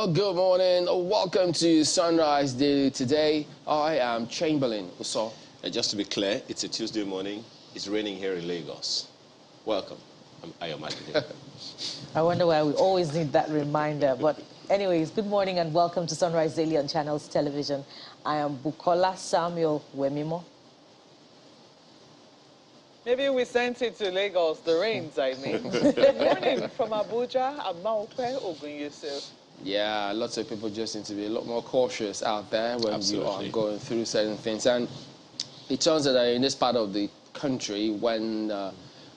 Well, good morning. Welcome to Sunrise Daily. Today, I am Chamberlain Uso. And just to be clear, it's a Tuesday morning. It's raining here in Lagos. Welcome. I am Abuja. I wonder why we always need that reminder. But anyways, good morning and welcome to Sunrise Daily on Channels Television. I am Bukola Samuel Wemimo. Maybe we sent it to Lagos, the rains, I mean. Good morning from Abuja. I'm Maokwe Ogunyusu. Yeah, lots of people just need to be a lot more cautious out there when Absolutely. you are going through certain things. And it turns out that in this part of the country, when,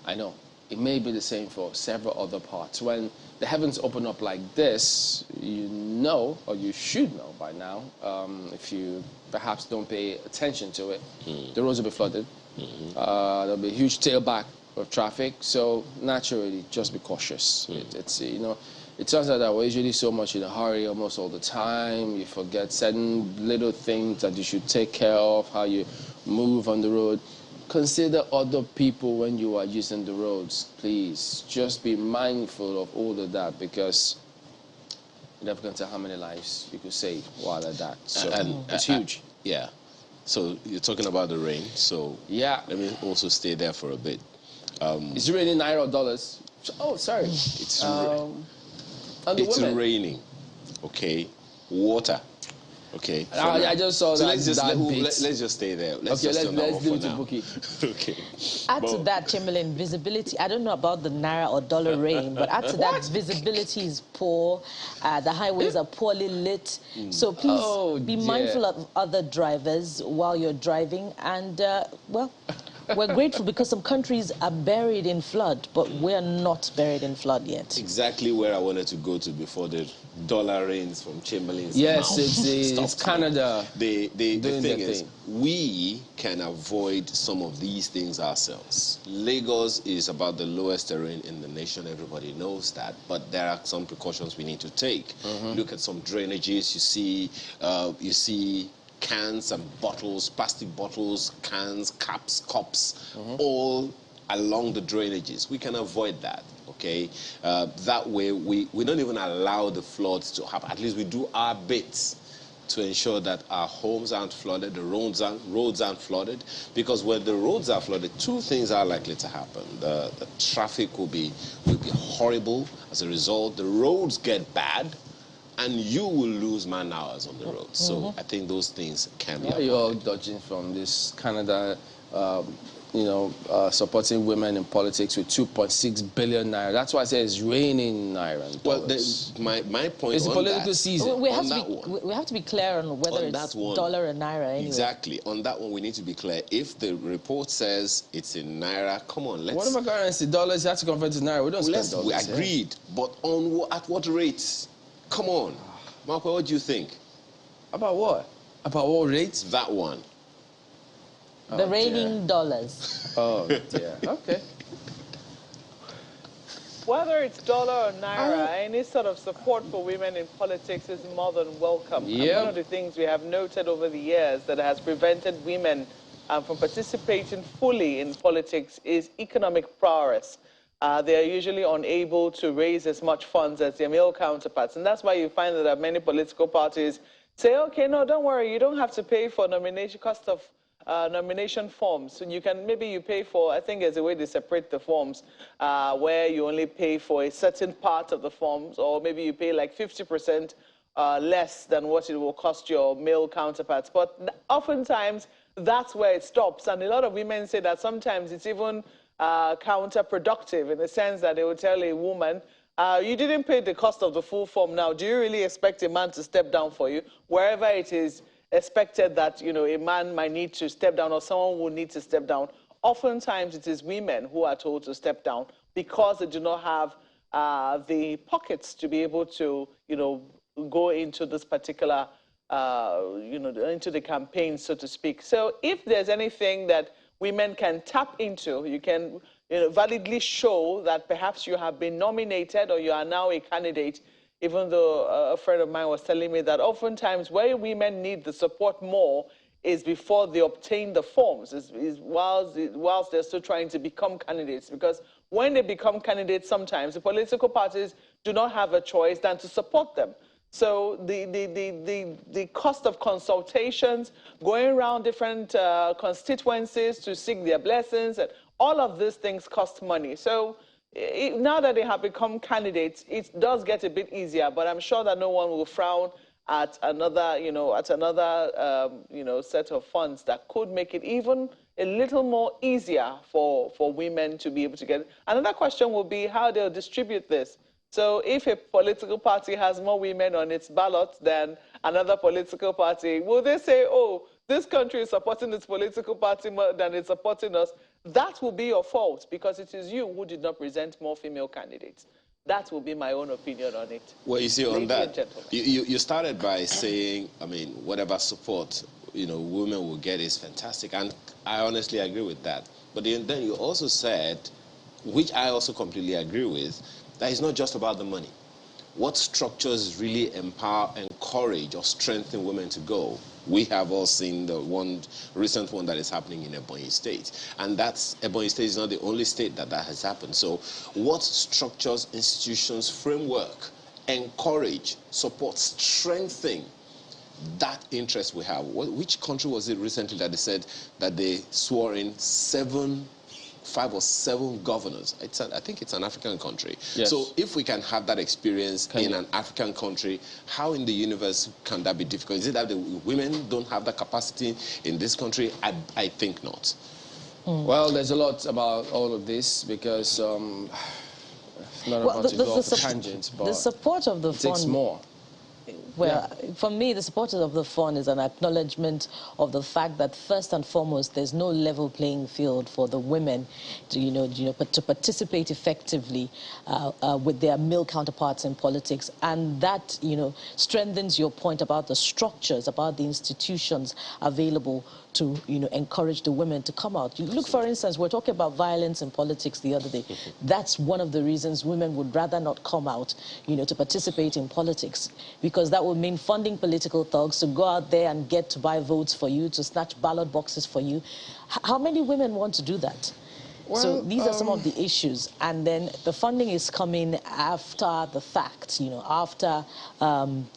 I know, it may be the same for several other parts. When the heavens open up like this, you know, or you should know by now, if you perhaps don't pay attention to it, the roads will be flooded. There'll be a huge tailback of traffic, so naturally, just be cautious. It's you know, it turns out that we're usually so much in a hurry almost all the time. You forget certain little things that you should take care of, how you move on the road. Consider other people when you are using the roads, please. Just be mindful of all of that, because you never can tell how many lives you could save while at that. So it's huge. Yeah. So you're talking about the rain. So Yeah. let me also stay there for a bit. It's raining naira or dollars. Oh, sorry. It's It's raining. Okay. Water. Okay. I just saw So that. let's bit. let's just stay there. Let's Okay, just stay on that let's one leave for it to now. Bookie. Okay. Add to that, Chamberlain, visibility. I don't know about the naira or dollar rain, but add to that, visibility is poor. The highways are poorly lit. So please be mindful of other drivers while you're driving. And, well, we're grateful because some countries are buried in flood, but we're not buried in flood yet. Exactly where I wanted to go to before the dollar rains from Chamberlain's Yes, mouth. it's Canada. The doing thing their is, thing. we can avoid some of these things ourselves. Lagos is about the lowest terrain in the nation. Everybody knows that. But there are some precautions we need to take. Look at some drainages. You see cans and bottles, plastic bottles, cans, caps, cups, all along the drainages. We can avoid that. Okay, that way we don't even allow the floods to happen. At least we do our bits to ensure that our homes aren't flooded, the roads aren't flooded. Because when the roads are flooded, two things are likely to happen. The traffic will be horrible. As a result, the roads get bad, and you will lose man hours on the road. So I think those things can be Why are avoided. you all dodging from this Canada, supporting women in politics with 2.6 billion naira? That's why I say it's raining naira and Well, dollars. my point It's a on political that, season. We have, on to that be, one. we have to be clear on whether On it's that one. dollar or naira anyway. Exactly. On that one, we need to be clear. If the report says it's in naira, come on, let's... Whatever currency, dollars, you have to convert to naira. We don't spend dollars. We agreed, but at what rates? Come on. Marco, what do you think? About what? About what rates? That one. The raining dollars. Oh, dear. Okay. Whether it's dollar or naira, any sort of support for women in politics is more than welcome. And Yep. one of the things we have noted over the years that has prevented women from participating fully in politics is economic prowess. They are usually unable to raise as much funds as their male counterparts. And that's why you find that many political parties say, okay, no, don't worry, you don't have to pay for cost of nomination forms. So maybe you pay for, I think there's a way they separate the forms, where you only pay for a certain part of the forms, or maybe you pay like 50% less than what it will cost your male counterparts. But oftentimes, that's where it stops. And a lot of women say that sometimes it's even counterproductive, in the sense that they will tell a woman, you didn't pay the cost of the full form now. Do you really expect a man to step down for you? Wherever it is expected that, a man might need to step down or someone will need to step down, oftentimes it is women who are told to step down because they do not have the pockets to be able to, go into this particular, into the campaign, so to speak. So if there's anything that women can tap into, you can validly show that perhaps you have been nominated or you are now a candidate, even though a friend of mine was telling me that oftentimes where women need the support more is before they obtain the forms, whilst they're still trying to become candidates. Because when they become candidates, sometimes the political parties do not have a choice than to support them. So the cost of consultations, going around different constituencies to seek their blessings, and all of these things cost money. So now that they have become candidates, it does get a bit easier, but I'm sure that no one will frown at another, set of funds that could make it even a little more easier for women to be able to get it. Another question will be how they'll distribute this. So if a political party has more women on its ballot than another political party, will they say, oh, this country is supporting this political party more than it's supporting us? That will be your fault because it is you who did not present more female candidates. That will be my own opinion on it. Well, you see, on Ladies that, you started by saying, I mean, whatever support, women will get is fantastic. And I honestly agree with that. But then you also said, which I also completely agree with, that it's not just about the money. What structures really empower, encourage, or strengthen women to go? We have all seen the recent one that is happening in Ebonyi State. And Ebonyi State is not the only state that has happened. So what structures, institutions, framework encourage, support, strengthen that interest we have? Which country was it recently that they said that they swore in 5 or 7 governors? I think it's an African country. Yes. So if we can have that experience in an African country, how in the universe can that be difficult? Is it that the women don't have that capacity in this country? I think not. Well, there's a lot about all of this because not about to go off a tangent, but the support of the fund takes more. Well, for me, the support of the fund is an acknowledgement of the fact that first and foremost, there's no level playing field for the women to, to participate effectively with their male counterparts in politics, and that, strengthens your point about the structures, about the institutions available to, encourage the women to come out. You look, for instance, we're talking about violence in politics the other day. That's one of the reasons women would rather not come out, to participate in politics, because that would mean funding political thugs to go out there and get to buy votes for you, to snatch ballot boxes for you. How many women want to do that? Well, so these are some of the issues. And then the funding is coming after the fact, after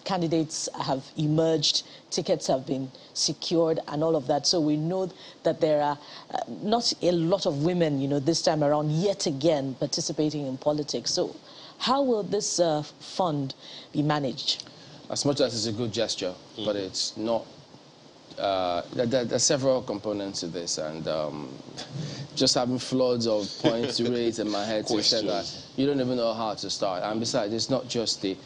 candidates have emerged, tickets have been secured and all of that. So we know that there are not a lot of women, this time around, yet again, participating in politics. So how will this fund be managed? As much as it's a good gesture, but it's not. There are several components to this, and just having floods of points to raise in my head to say that you don't even know how to start. And besides, it's not just the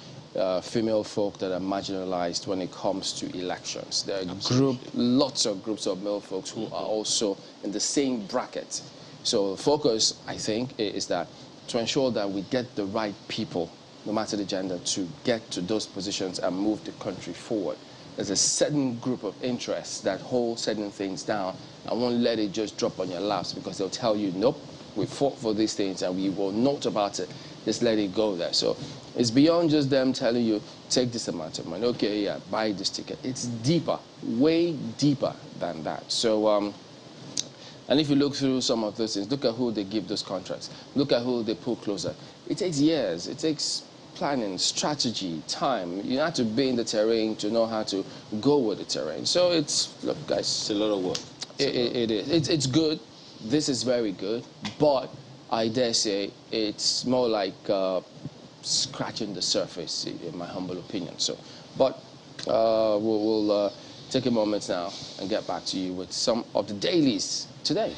female folk that are marginalized when it comes to elections. There are lots of groups of male folks who are also in the same bracket. So the focus, I think, is that to ensure that we get the right people, no matter the gender, to get to those positions and move the country forward. There's a certain group of interests that hold certain things down. I won't let it just drop on your laps because they'll tell you, nope, we fought for these things and we will note about it. Just let it go there. So it's beyond just them telling you, take this amount of money. Okay, yeah, buy this ticket. It's deeper, way deeper than that. So, and if you look through some of those things, look at who they give those contracts. Look at who they pull closer. It takes years. It takes planning, strategy, time. You have to be in the terrain to know how to go with the terrain. So look, guys, it's a lot of work. It is. It's good. This is very good. But I dare say it's more like scratching the surface, in my humble opinion. So, but we'll take a moment now and get back to you with some of the dailies today.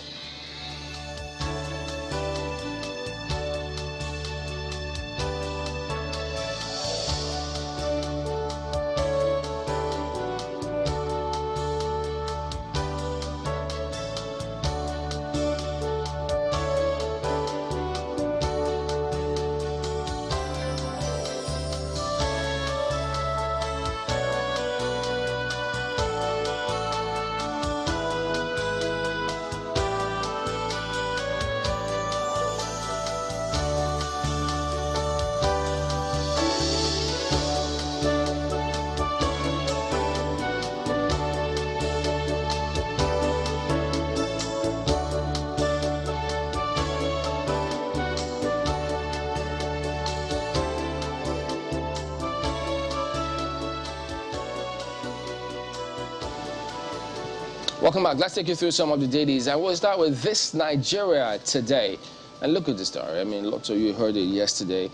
Welcome back. Let's take you through some of the dailies. I will start with this Nigeria today. And look at the story. I mean, lots of you heard it yesterday.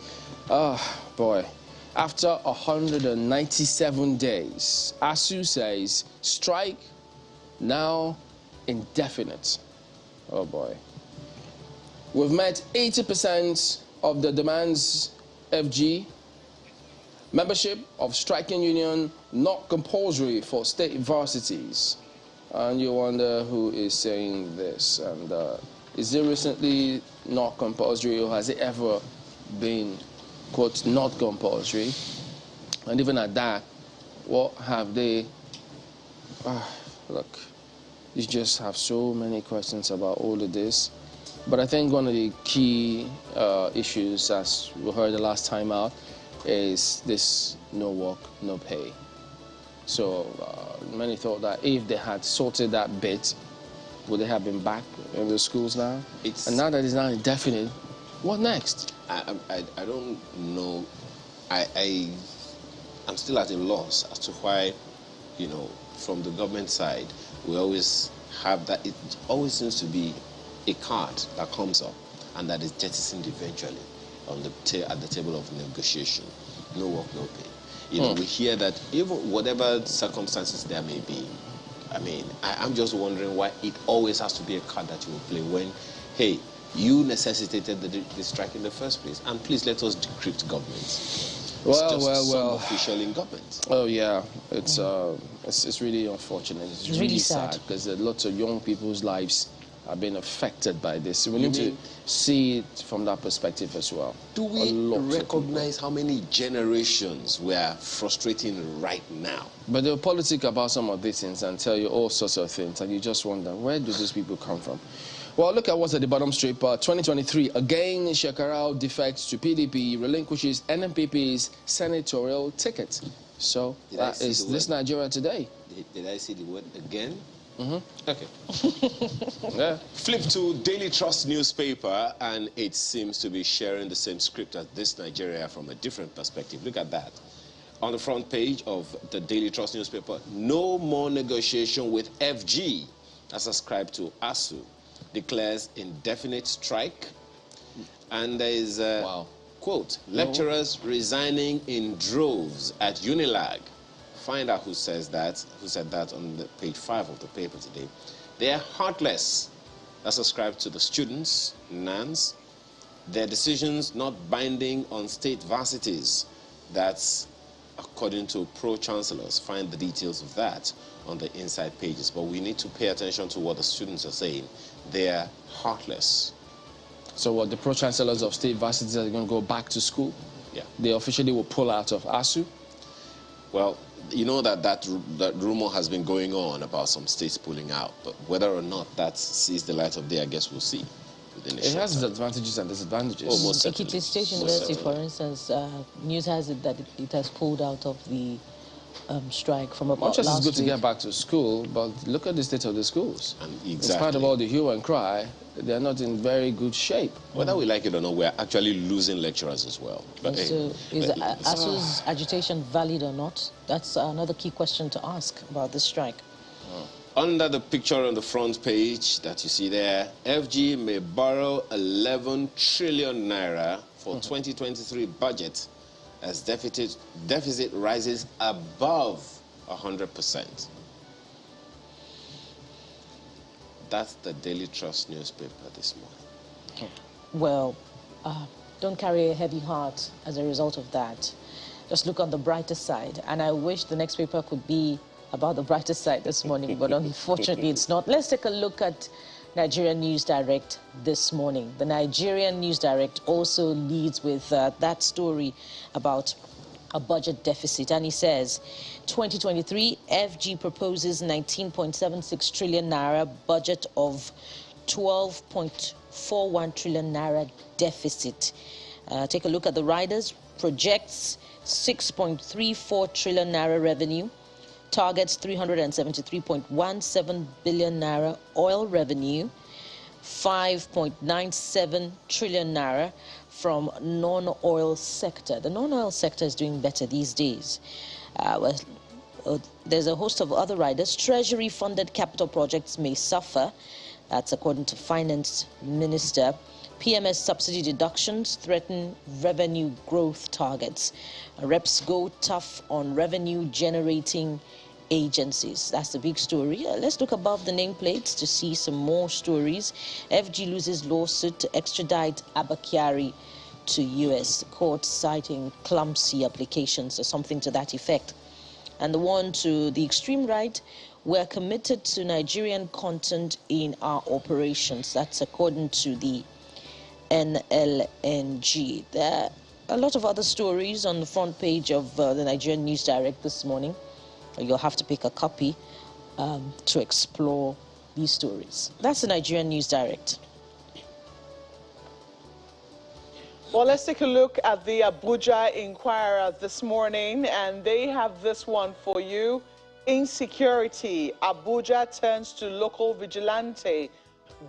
Oh, boy. After 197 days, ASU says strike now indefinite. Oh, boy. We've met 80% of the demands, FG. Membership of striking union not compulsory for state varsities. And you wonder who is saying this. And is it recently not compulsory, or has it ever been, quote, not compulsory? And even at that, what have they... look, you just have so many questions about all of this. But I think one of the key issues, as we heard the last time out, is this no work, no pay. So many thought that if they had sorted that bit, would they have been back in the schools now? And now that it's now indefinite, what next? I don't know. I'm still at a loss as to why, you know, from the government side, we always have that. It always seems to be a card that comes up and that is jettisoned eventually on the at the table of negotiation. No work, no pay. You know, we hear that even whatever circumstances there may be, I mean, I'm just wondering why it always has to be a card that you will play when, hey, you necessitated the strike in the first place, and please let us decrypt government. Well. Official in government. Oh yeah, it's really unfortunate. It's really sad because lots of young people's lives are being affected by this. We need to see it from that perspective as well. Do we recognize how many generations we are frustrating right now? But they'll politic about some of these things and tell you all sorts of things, and you just wonder, where do these people come from? Well, look at what's at the bottom strip. 2023, again, Shekarau defects to PDP, relinquishes NMPP's senatorial ticket. So that is this Nigeria today. Did I see the word again? Okay. Yeah. Flip to Daily Trust newspaper, and it seems to be sharing the same script as this Nigeria from a different perspective. Look at that. On the front page of the Daily Trust newspaper, no more negotiation with FG, as ascribed to ASU, declares indefinite strike. And there is a quote, lecturers resigning in droves at Unilag. Find out who said that on the page 5 of the paper today. They are heartless. That's ascribed to the students, NANS. Their decisions not binding on state varsities. That's according to pro-chancellors. Find the details of that on the inside pages. But we need to pay attention to what the students are saying. They are heartless. So what, the pro-chancellors of state varsities are going to go back to school? Yeah. They officially will pull out of ASU? Well, you know that rumor has been going on about some states pulling out, but whether or not that sees the light of day, I guess we'll see. It has its advantages and disadvantages. Oh, most certainly. Ekiti State University, for instance, news has it that it has pulled out of the strike from about last week. It's good to get back to school, but look at the state of the schools. And exactly. In spite of all the hue and cry, they're not in very good shape. Whether we like it or not, we're actually losing lecturers as well. But so is ASU's agitation valid or not? That's another key question to ask about this strike. Under the picture on the front page that you see there, FG may borrow 11 trillion naira for 2023 budget as deficit rises above 100%. That's the Daily Trust newspaper this morning. Well, don't carry a heavy heart as a result of that. Just look on the brighter side. And I wish the next paper could be about the brighter side this morning, but unfortunately it's not. Let's take a look at Nigerian News Direct this morning. The Nigerian News Direct also leads with that story about a budget deficit, and he says 2023 FG proposes 19.76 trillion naira budget of 12.41 trillion naira deficit. Take a look at the riders. Projects 6.34 trillion naira revenue, targets 373.17 billion naira oil revenue, 5.97 trillion naira from non-oil sector. The non-oil sector is doing better these days. there's a host of other riders. Treasury-funded capital projects may suffer. That's according to Finance Minister. PMS subsidy deductions threaten revenue growth targets. Reps go tough on revenue-generating agencies. That's the big story. Let's look above the nameplates to see some more stories. FG loses lawsuit to extradite Abakari to U.S. Court citing clumsy applications or something to that effect. And the one to the extreme right, we're committed to Nigerian content in our operations. That's according to the NLNG. There are a lot of other stories on the front page of the Nigerian News Direct this morning. You'll have to pick a copy to explore these stories. That's the Nigerian News Direct. Well, let's take a look at the Abuja Inquirer this morning, and they have this one for you. Insecurity. Abuja turns to local vigilante.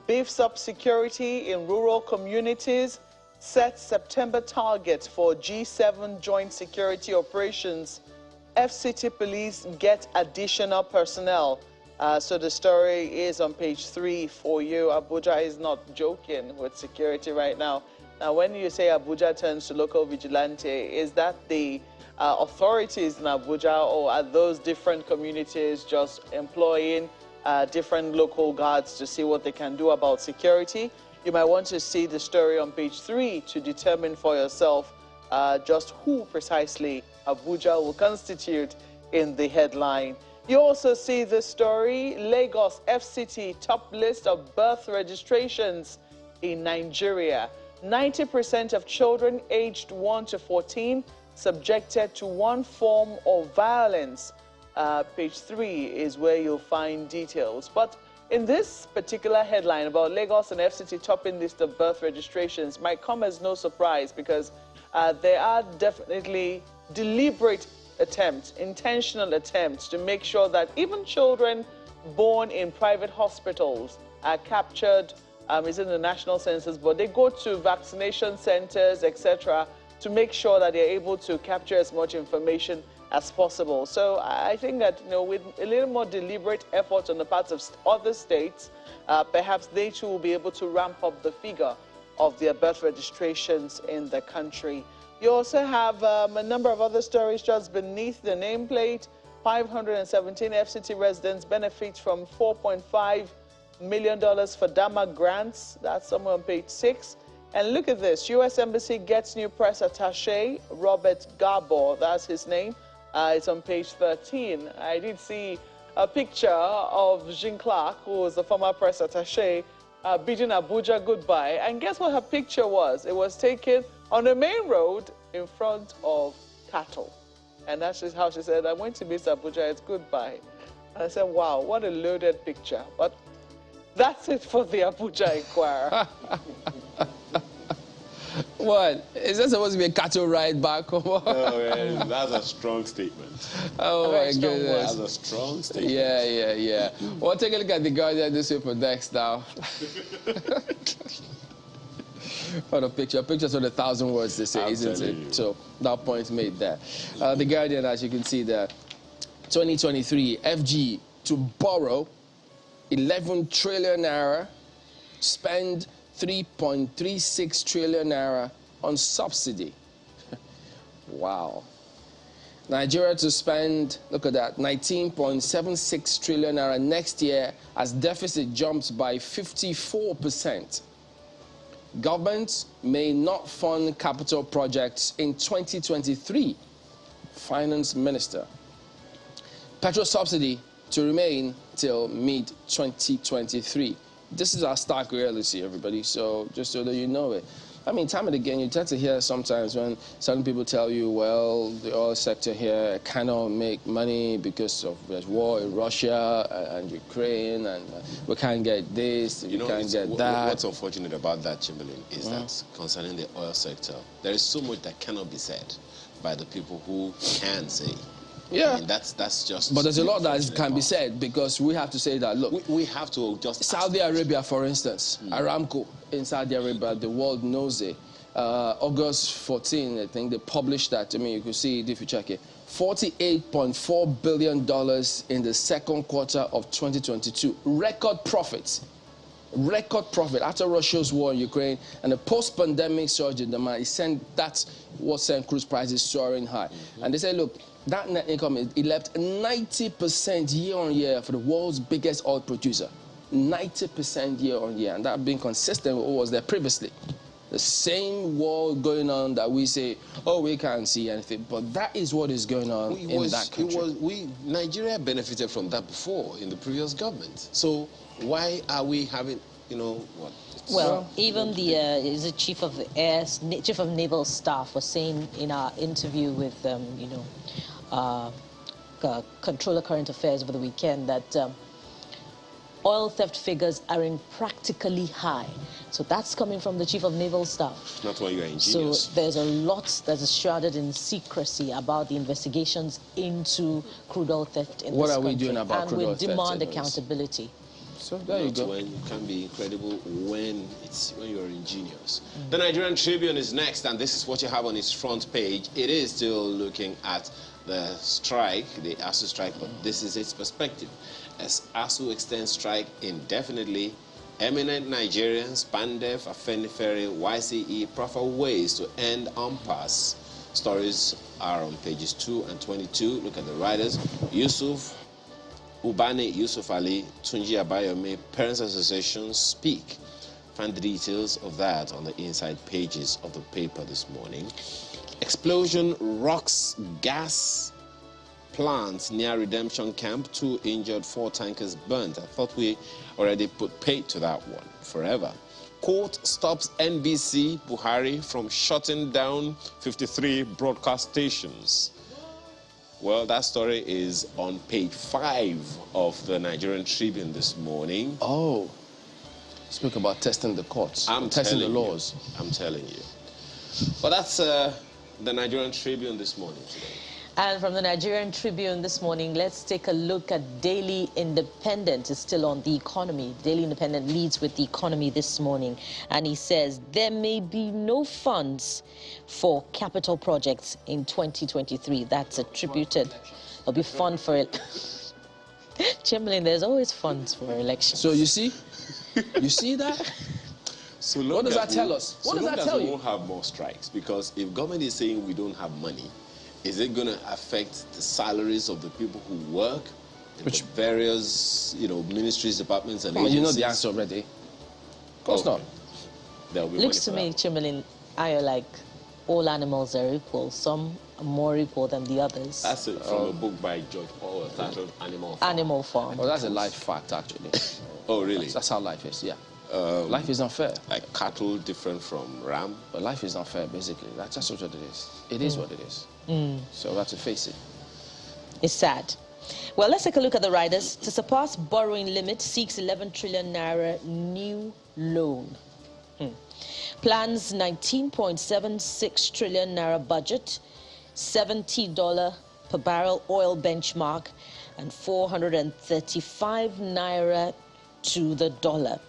Beefs up security in rural communities. Sets September target for G7 joint security operations. FCT police get additional personnel. So the story is on page 3 for you. Abuja is not joking with security right now. Now, when you say Abuja turns to local vigilante, is that the authorities in Abuja, or are those different communities just employing different local guards to see what they can do about security? You might want to see the story on page 3 to determine for yourself just who precisely Abuja will constitute in the headline. You also see the story, Lagos FCT top list of birth registrations in Nigeria. 90% of children aged 1 to 14 subjected to one form of violence. Page 3 is where you'll find details. But in this particular headline about Lagos and FCT topping list of birth registrations might come as no surprise, because there are definitely deliberate attempts, intentional attempts to make sure that even children born in private hospitals are captured. Is in the national census, but they go to vaccination centers, etc., to make sure that they're able to capture as much information as possible. So I think that, you know, with a little more deliberate effort on the part of other states, perhaps they too will be able to ramp up the figure of their birth registrations in the country. You also have a number of other stories just beneath the nameplate. 517 FCT residents benefit from $4.5 million for DAMA grants. That's somewhere on page 6. And look at this. U.S. Embassy gets new press attaché, Robert Gabor. That's his name. It's on page 13. I did see a picture of Jean Clark, who was the former press attaché, bidding Abuja goodbye. And guess what her picture was? It was taken on the main road in front of cattle. And that's just how she said, I went to miss Abuja, it's goodbye. And I said, wow, what a loaded picture. But that's it for the Abuja Inquirer. What? Is that supposed to be a cattle ride back? Oh, man, that's a strong statement. Oh, my goodness. That's a strong statement. Yeah. Well, take a look at the Guardian newspaper next now. What a picture. A picture's worth 1,000 words, they say, isn't it? So that point made there. The Guardian, as you can see there, 2023, FG to borrow 11 trillion naira, spend 3.36 trillion naira on subsidy. Wow. Nigeria to spend, look at that, 19.76 trillion naira next year as deficit jumps by 54%. Government may not fund capital projects in 2023. Finance Minister. Petrol subsidy to remain till mid-2023. This is our stark reality, everybody, so just so that you know it. I mean, time and again, you tend to hear sometimes when some people tell you, well, the oil sector here cannot make money because of there's war in Russia and Ukraine, and we can't get this, we can't get that. What's unfortunate about that, Chamberlain, is that concerning the oil sector, there is so much that cannot be said by the people who can say. Yeah, I mean, that's just. But there's a lot that can be said, because we have to say that, look, we have to just. Saudi Arabia, for instance, Aramco in Saudi Arabia, the world knows it. August 14, I think they published that. I mean, you could see it if you check it. $48.4 billion in the second quarter of 2022. Record profits. Record profit after Russia's war in Ukraine and the post-pandemic surge in demand. That's what sent cruise prices soaring high. And they say, look, that net income, it leapt 90% year on year for the world's biggest oil producer. 90% year on year, and that being consistent with what was there previously. The same war going on that we say, oh, we can't see anything, but that is what is going on in that country. Nigeria benefited from that before in the previous government. So why are we having, you know, what? Well, even the chief of naval staff was saying in our interview with, Controller Current Affairs over the weekend that oil theft figures are impractically high. So that's coming from the chief of naval staff. Not why you are ingenious. So there's a lot that is shrouded in secrecy about the investigations into crude oil theft in this country. What are we doing about crude oil theft? And we demand accountability. So there you go. When you can be incredible when you're ingenious. The Nigerian Tribune is next, and this is what you have on its front page. It is still looking at the strike, the ASU strike, but this is its perspective. As ASU extends strike indefinitely, eminent Nigerians, PANDEF, Afenifere, YCE proffer ways to end impasse. Stories are on pages 2 and 22. Look at the writers. Ubani Yusuf Ali, Tunji Abayome, Parents Association speak. Find the details of that on the inside pages of the paper this morning. Explosion rocks gas plant near Redemption Camp. 2 injured, 4 tankers burnt. I thought we already put paid to that one forever. Court stops NBC Buhari from shutting down 53 broadcast stations. Well, that story is on page 5 of the Nigerian Tribune this morning. Oh, speak about testing the courts, testing the laws. I'm telling you. Well, that's the Nigerian Tribune this morning today. And from the Nigerian Tribune this morning, let's take a look at Daily Independent. It's still on the economy. Daily Independent leads with the economy this morning. And he says there may be no funds for capital projects in 2023. That's attributed. There'll be fund for it. Chamberlain, there's always funds for elections. So you see? You see that? So what does that tell us? What does that tell you? We won't have more strikes, because if government is saying we don't have money, is it going to affect the salaries of the people who work in the various, ministries, departments, and agencies? You know the answer already. Of course not. Looks to me, Chamberlain, I like all animals are equal. Some are more equal than the others. That's it from a book by George Orwell titled Animal Farm. Animal Farm. Oh, that's a life fact, actually. Oh, really? That's how life is, yeah. Life is unfair. Like cattle different from ram? But life is unfair, basically. That's just what it is. It is what it is. So we have to face it. It's sad. Well, let's take a look at the riders. To surpass borrowing limit, seeks 11 trillion naira new loan. Plans 19.76 trillion naira budget, $70 per barrel oil benchmark, and 435 naira to the dollar.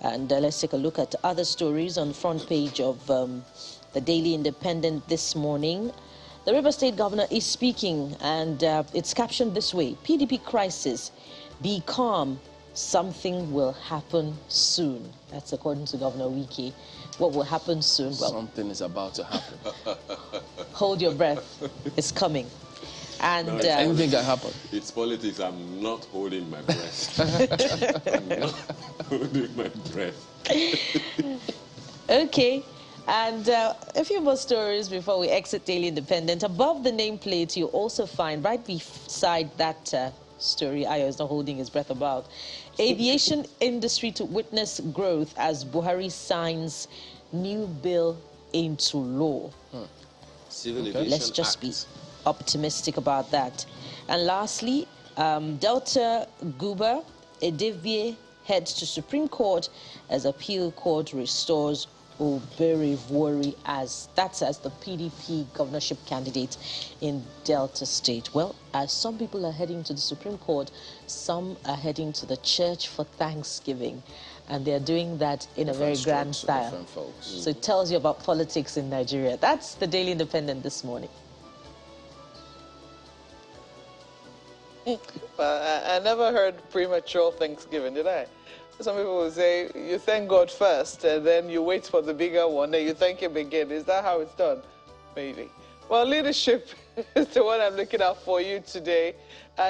And let's take a look at other stories on the front page of the Daily Independent this morning. The River State governor is speaking, and it's captioned this way: PDP crisis, be calm, something will happen soon. That's according to Governor Wike. What will happen soon? Well, something is about to happen. Hold your breath. It's coming. And anything can happen. It's politics. I'm not holding my breath. I'm not holding my breath. Okay. And a few more stories before we exit Daily Independent. Above the nameplate, you also find, right beside that story Ayo is not holding his breath about, aviation industry to witness growth as Buhari signs new bill into law. Civil Aviation Let's just Act. be optimistic about that. And lastly, Delta Guber Edevie heads to Supreme Court as appeal court restores Oberevori as the PDP governorship candidate in Delta State. Well, as some people are heading to the Supreme Court, some are heading to the church for Thanksgiving, and they're doing that in a very grand style. So it tells you about politics in Nigeria. That's the Daily Independent this morning. I never heard premature Thanksgiving, did I? Some people will say, you thank God first, and then you wait for the bigger one, and you thank him again. Is that how it's done? Maybe. Well, leadership is the one I'm looking at for you today.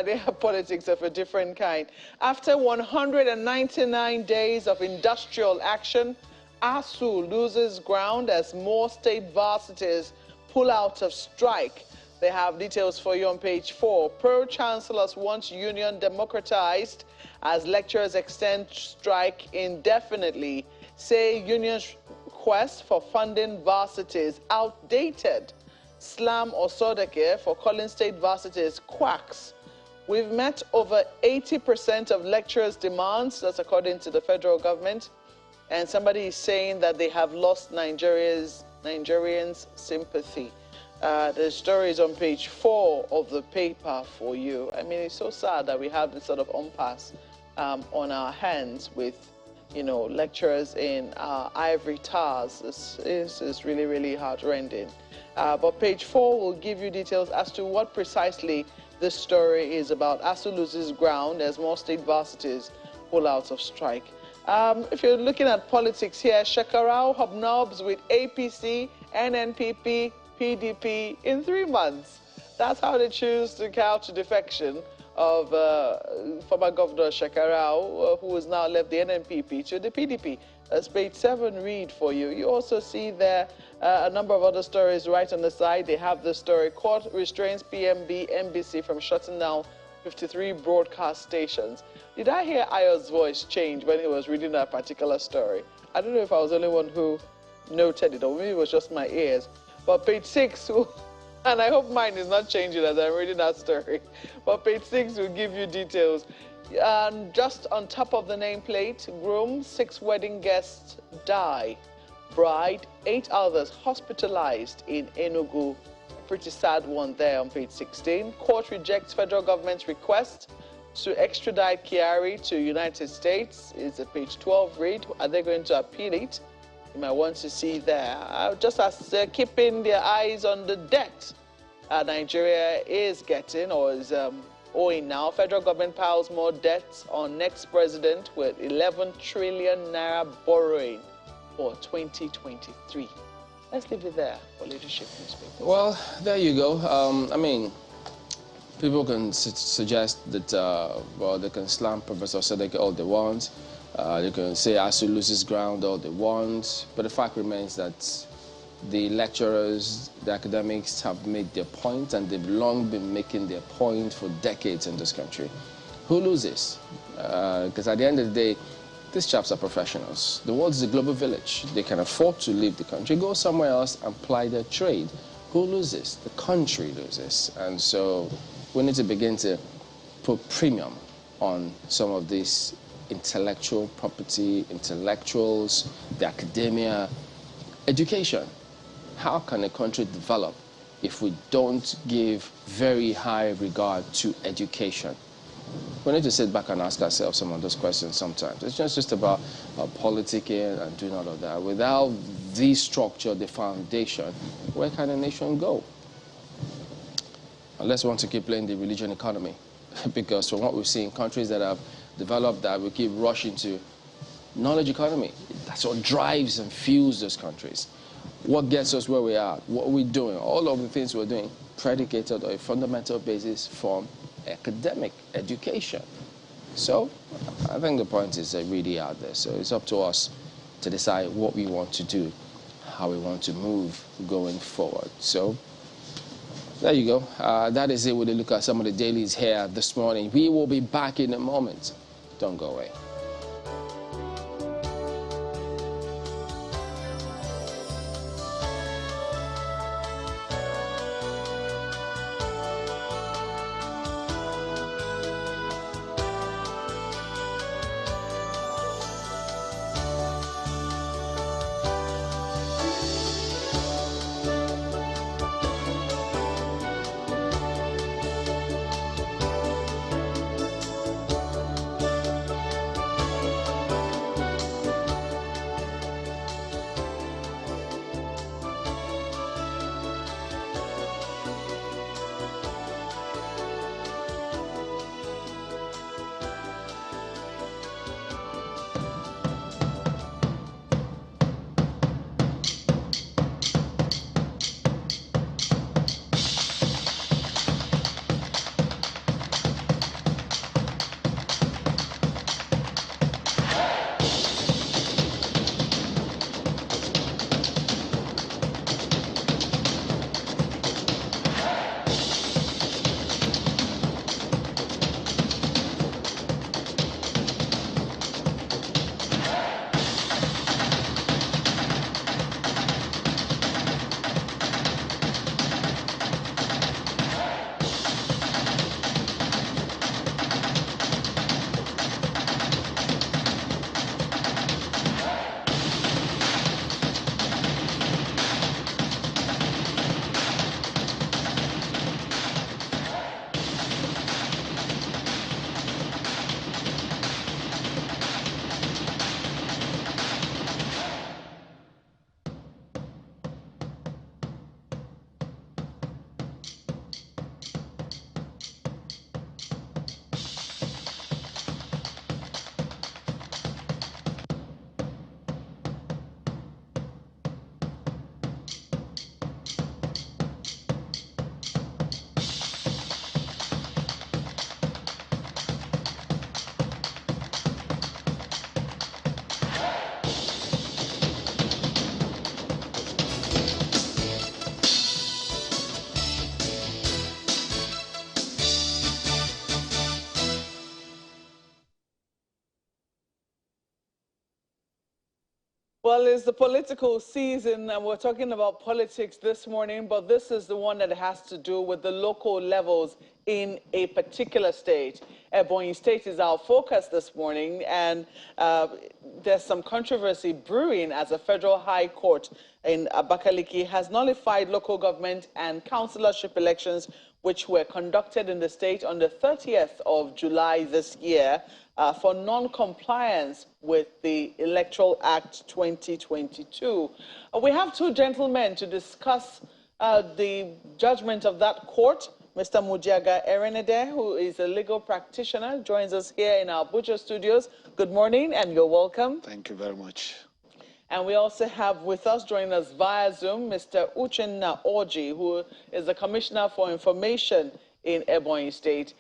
They have politics of a different kind. After 199 days of industrial action, ASU loses ground as more state varsities pull out of strike. They have details for you on page 4. Pro-chancellors want union democratized as lecturers extend strike indefinitely. Say union's quest for funding varsities outdated. Slam Osodeke for calling state varsities quacks. We've met over 80% of lecturers' demands, that's according to the federal government. And somebody is saying that they have lost Nigerians' sympathy. The story is on page 4 of the paper for you. I mean, it's so sad that we have this sort of impasse on our hands with, you know, lecturers in ivory towers. This is really, really heart-rending. But page 4 will give you details as to what precisely this story is about. ASU loses ground as more state varsities pull out of strike. If you're looking at politics here, Shekarau hobnobs with APC, NNPP, PDP in 3 months. That's how they choose to couch defection of former Governor Shekarau, who has now left the NNPP to the PDP. As page 7 read for you. You also see there a number of other stories right on the side. They have the story, court restrains PMB, NBC from shutting down 53 broadcast stations. Did I hear Ayo's voice change when he was reading that particular story? I don't know if I was the only one who noted it, or maybe it was just my ears. But page 6, and I hope mine is not changing as I'm reading that story, but page 6 will give you details. And just on top of the nameplate, groom, 6 wedding guests die. Bride, 8 others hospitalized in Enugu. Pretty sad one there on page 16. Court rejects federal government's request to extradite Kyari to United States. It's a page 12 read. Are they going to appeal it? You might want to see there. Just as they're keeping their eyes on the debt Nigeria is getting, or is owing now. Federal government piles more debts on next president with 11 trillion naira borrowing for 2023. Let's leave it there for leadership newspapers. Well, there you go. I mean, people can suggest that, well, they can slam Professor Sadek all they want. They can say ASU loses ground all they want. But the fact remains that the lecturers, the academics have made their point, and they've long been making their point for decades in this country. Who loses? Because at the end of the day, these chaps are professionals. The world is a global village. They can afford to leave the country, go somewhere else and ply their trade. Who loses? The country loses. And so we need to begin to put premium on some of these intellectual property, intellectuals, the academia, education. How can a country develop if we don't give very high regard to education? We need to sit back and ask ourselves some of those questions sometimes. It's just about politicking and doing all of that. Without the structure, the foundation, where can a nation go? Unless we want to keep playing the religion economy. Because from what we've seen, countries that have developed that, we keep rushing to knowledge economy. That's what drives and fuels those countries. What gets us where we are, what we're doing, all of the things we're doing, predicated on a fundamental basis from academic education. So I think the point is really out there. So it's up to us to decide what we want to do, how we want to move going forward. So there you go. That is it with a look at some of the dailies here this morning. We will be back in a moment. Don't go away. Well, it's the political season, and we're talking about politics this morning, but this is the one that has to do with the local levels in a particular state. Ebonyi State is our focus this morning, and there's some controversy brewing as a federal high court in Abakaliki has nullified local government and councillorship elections which were conducted in the state on the 30th of July this year for non-compliance with the Electoral Act 2022. We have two gentlemen to discuss the judgment of that court. Mr. Mujaga Erenede, who is a legal practitioner, joins us here in our Abuja studios. Good morning, and you're welcome. Thank you very much. And we also have with us, joining us via Zoom, Mr. Uchenna Orji, who is the Commissioner for Information in Ebonyi State.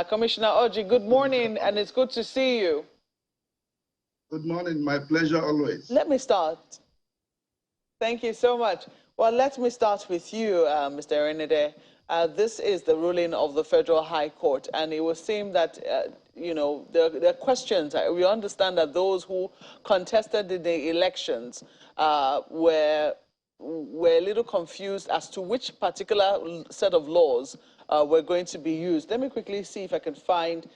Commissioner Orji, good morning, and it's good to see you. Good morning, my pleasure always. Let me start. Thank you so much. Well, let me start with you, Mr. Erenede. This is the ruling of the Federal High Court, and it would seem that, you know, there are questions. We understand that those who contested in the elections were a little confused as to which particular set of laws were going to be used. Let me quickly see if I can find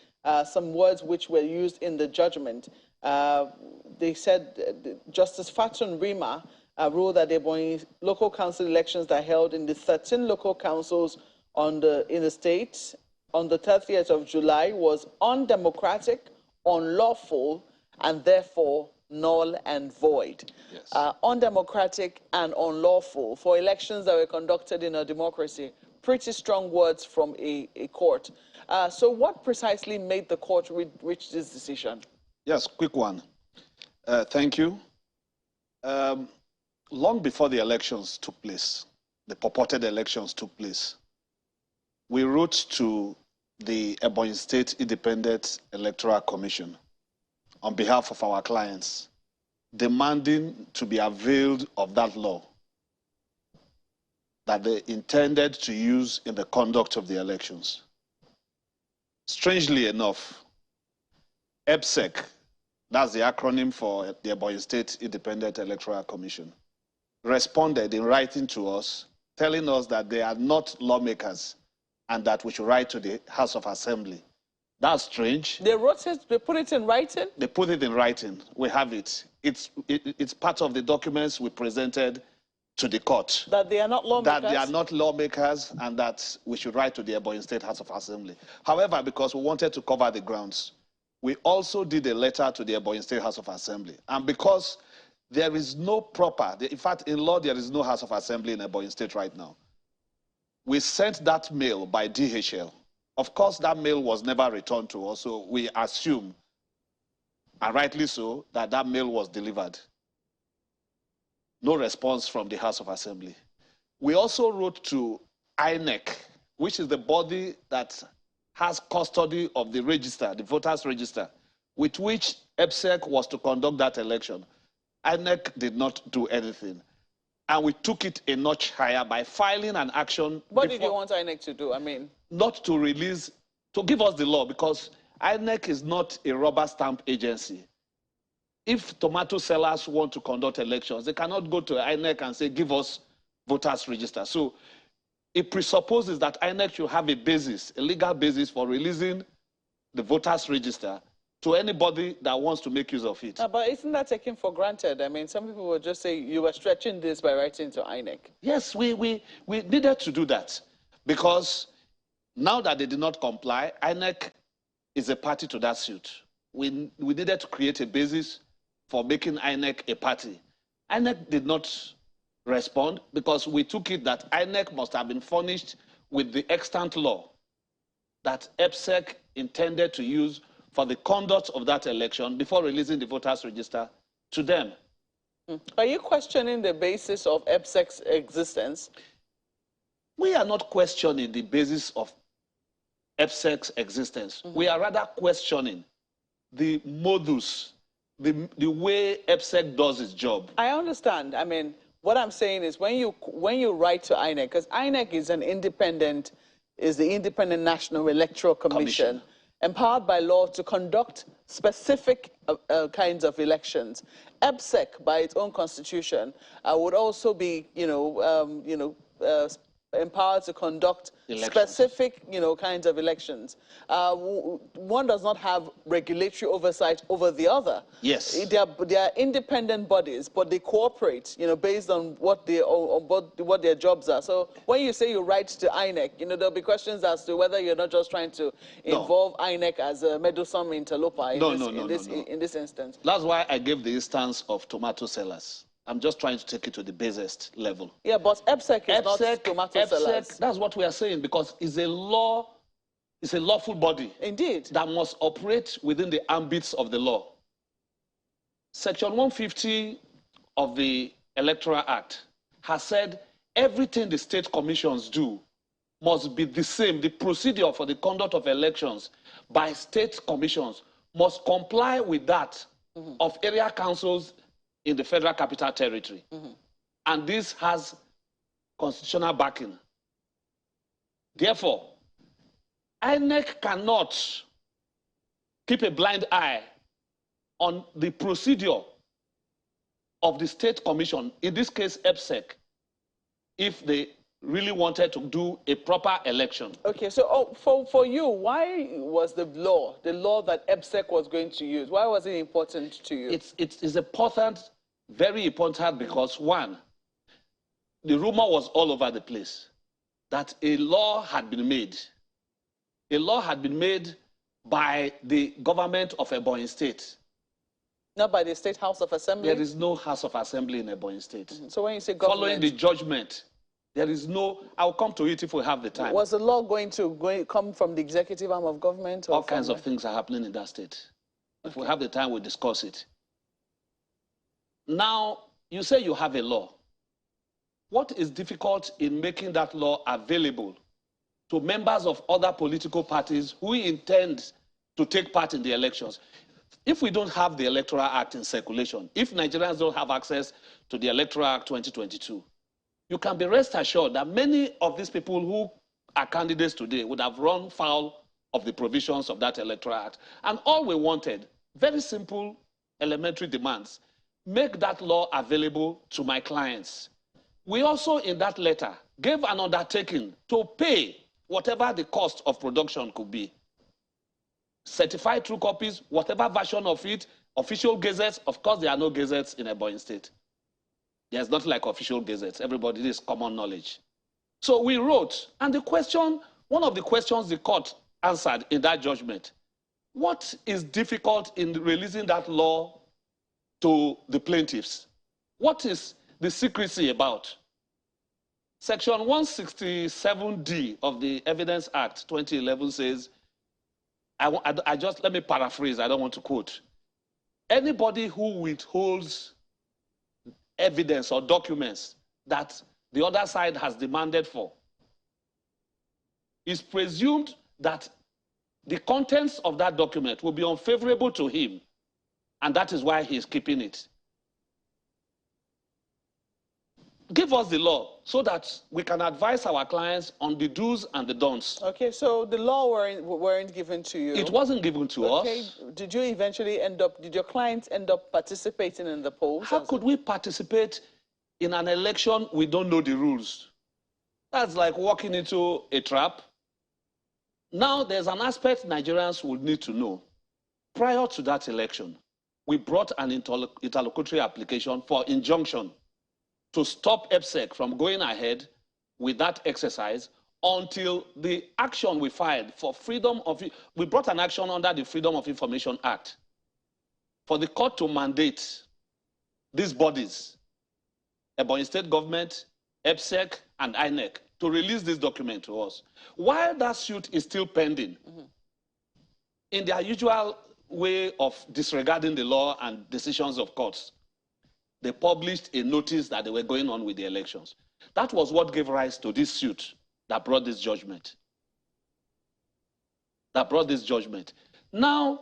some words which were used in the judgment. They said Justice Fatun Rima ruled that the Ebonyi local council elections that are held in the 13 local councils in the state on the 30th of July was undemocratic, unlawful, and therefore null and void. Yes. Undemocratic and unlawful for elections that were conducted in a democracy. Pretty strong words from a court. So what precisely made the court reach this decision? Yes, quick one. Thank you. Long before the elections took place, the purported elections took place, we wrote to the Ebonyi State Independent Electoral Commission on behalf of our clients, demanding to be availed of that law that they intended to use in the conduct of the elections. Strangely enough, EBSEC, that's the acronym for the Ebonyi State Independent Electoral Commission, responded in writing to us, telling us that they are not lawmakers and that we should write to the House of Assembly. That's strange. They wrote it, they put it in writing? They put it in writing. We have it. It's part of the documents we presented to the court. That they are not lawmakers? That they are not lawmakers and that we should write to the Ebonyi State House of Assembly. However, because we wanted to cover the grounds, we also did a letter to the Ebonyi State House of Assembly. And because there is no proper, in fact, in law, there is no House of Assembly in Ebonyi State right now. We sent that mail by DHL. Of course, that mail was never returned to us, so we assume, and rightly so, that that mail was delivered. No response from the House of Assembly. We also wrote to INEC, which is the body that has custody of the register, the voters' register, with which EBSEC was to conduct that election. INEC did not do anything. And we took it a notch higher by filing an action. What did you want INEC to do? I mean, not to release, to give us the law, because INEC is not a rubber stamp agency. If tomato sellers want to conduct elections, they cannot go to INEC and say, give us voters' register. So it presupposes that INEC should have a basis, a legal basis for releasing the voters' register to anybody that wants to make use of it. But isn't that taken for granted? I mean, some people will just say you were stretching this by writing to INEC. Yes, we needed to do that because now that they did not comply, INEC is a party to that suit. We needed to create a basis for making INEC a party. INEC did not respond because we took it that INEC must have been furnished with the extant law that EBSEC intended to use for the conduct of that election before releasing the voters' register to them. Are you questioning the basis of EBSEC's existence? We are not questioning the basis of EBSEC's existence. We are rather questioning the modus, the way EBSEC does its job. I understand. I mean, what I'm saying is when you write to INEC, because INEC is the Independent National Electoral Commission. empowered by law to conduct specific kinds of elections. EBSEC, by its own constitution, would also be, empowered to conduct specific, kinds of elections. One does not have regulatory oversight over the other. Yes. They are independent bodies, but they cooperate, based on what their jobs are. So when you say you write to INEC, there'll be questions as to whether you're not just trying to involve INEC as a meddlesome interloper in this instance. That's why I gave the instance of tomato sellers. I'm just trying to take it to the basest level. Yeah, but EBSEC is not tomato sellers. That's what we are saying, because it's a lawful body. Indeed. That must operate within the ambits of the law. Section 150 of the Electoral Act has said everything the state commissions do must be the same. The procedure for the conduct of elections by state commissions must comply with that of area councils in the Federal Capital Territory. And this has constitutional backing. Therefore, INEC cannot keep a blind eye on the procedure of the state commission, in this case EBSEC, if they really wanted to do a proper election. Okay, so for you, why was the law that EBSEC was going to use, why was it important to you? It's important, very important, because one, the rumor was all over the place that a law had been made. A law had been made by the government of Ebonyi State. Not by the State House of Assembly? There is no House of Assembly in Ebonyi State. So when you say government... Following the judgment, there is no... I'll come to it if we have the time. Was the law going to come from the executive arm of government? Or all kinds of things are happening in that state. If we have the time, we'll discuss it. Now, you say you have a law. What is difficult in making that law available to members of other political parties who intend to take part in the elections? If we don't have the Electoral Act in circulation, if Nigerians don't have access to the Electoral Act 2022, you can be rest assured that many of these people who are candidates today would have run foul of the provisions of that Electoral Act. And all we wanted, very simple, elementary demands: make that law available to my clients. We also, in that letter, gave an undertaking to pay whatever the cost of production could be. Certified true copies, whatever version of it, official gazettes. Of course, there are no gazettes in Ebonyi State. There's nothing like official gazettes. Everybody, this is common knowledge. So we wrote, and the question, one of the questions the court answered in that judgment: what is difficult in releasing that law to the plaintiffs? What is the secrecy about? Section 167D of the Evidence Act 2011 says, let me paraphrase, I don't want to quote. Anybody who withholds evidence or documents that the other side has demanded for is presumed that the contents of that document will be unfavorable to him, and that is why he is keeping it. Give us the law so that we can advise our clients on the do's and the don'ts. Okay, so the law weren't given to you. It wasn't given to us. Did you eventually did your clients end up participating in the polls? How could we participate in an election we don't know the rules? That's like walking into a trap. Now, there's an aspect Nigerians would need to know. Prior to that election, we brought an interlocutory application for injunction to stop EBSEC from going ahead with that exercise until the action we filed for freedom of... We brought an action under the Freedom of Information Act for the court to mandate these bodies, Ebonyi State Government, EBSEC, and INEC, to release this document to us. While that suit is still pending, in their usual way of disregarding the law and decisions of courts, they published a notice that they were going on with the elections. That was what gave rise to this suit that brought this judgment. Now,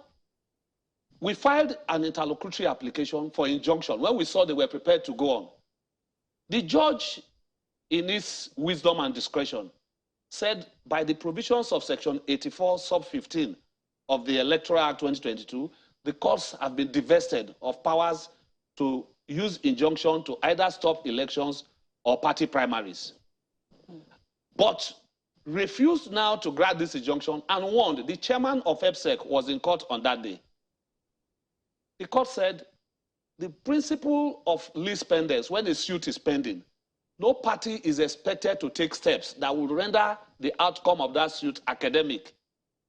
we filed an interlocutory application for injunction when we saw they were prepared to go on. The judge, in his wisdom and discretion, said by the provisions of Section 84, sub 15 of the Electoral Act 2022, the courts have been divested of powers to use injunction to either stop elections or party primaries. But refused now to grant this injunction and warned. The chairman of EPSEC was in court on that day. The court said the principle of lease pendants, when a suit is pending, no party is expected to take steps that will render the outcome of that suit academic,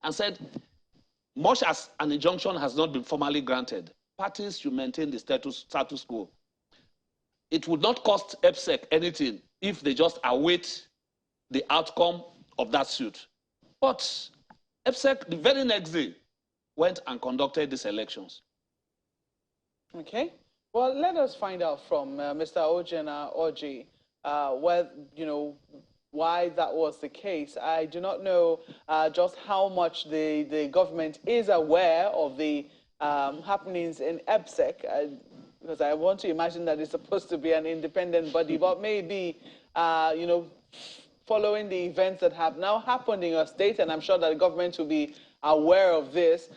and said, much as an injunction has not been formally granted, parties should maintain the status quo. It would not cost EPSEC anything if they just await the outcome of that suit. But EPSEC, the very next day, went and conducted these elections. Okay. Well, let us find out from Mr. Ojena Oji why that was the case. I do not know just how much the government is aware of the happenings in EPSEC, because I want to imagine that it's supposed to be an independent body, but maybe, following the events that have now happened in your state, and I'm sure that the government will be aware of this.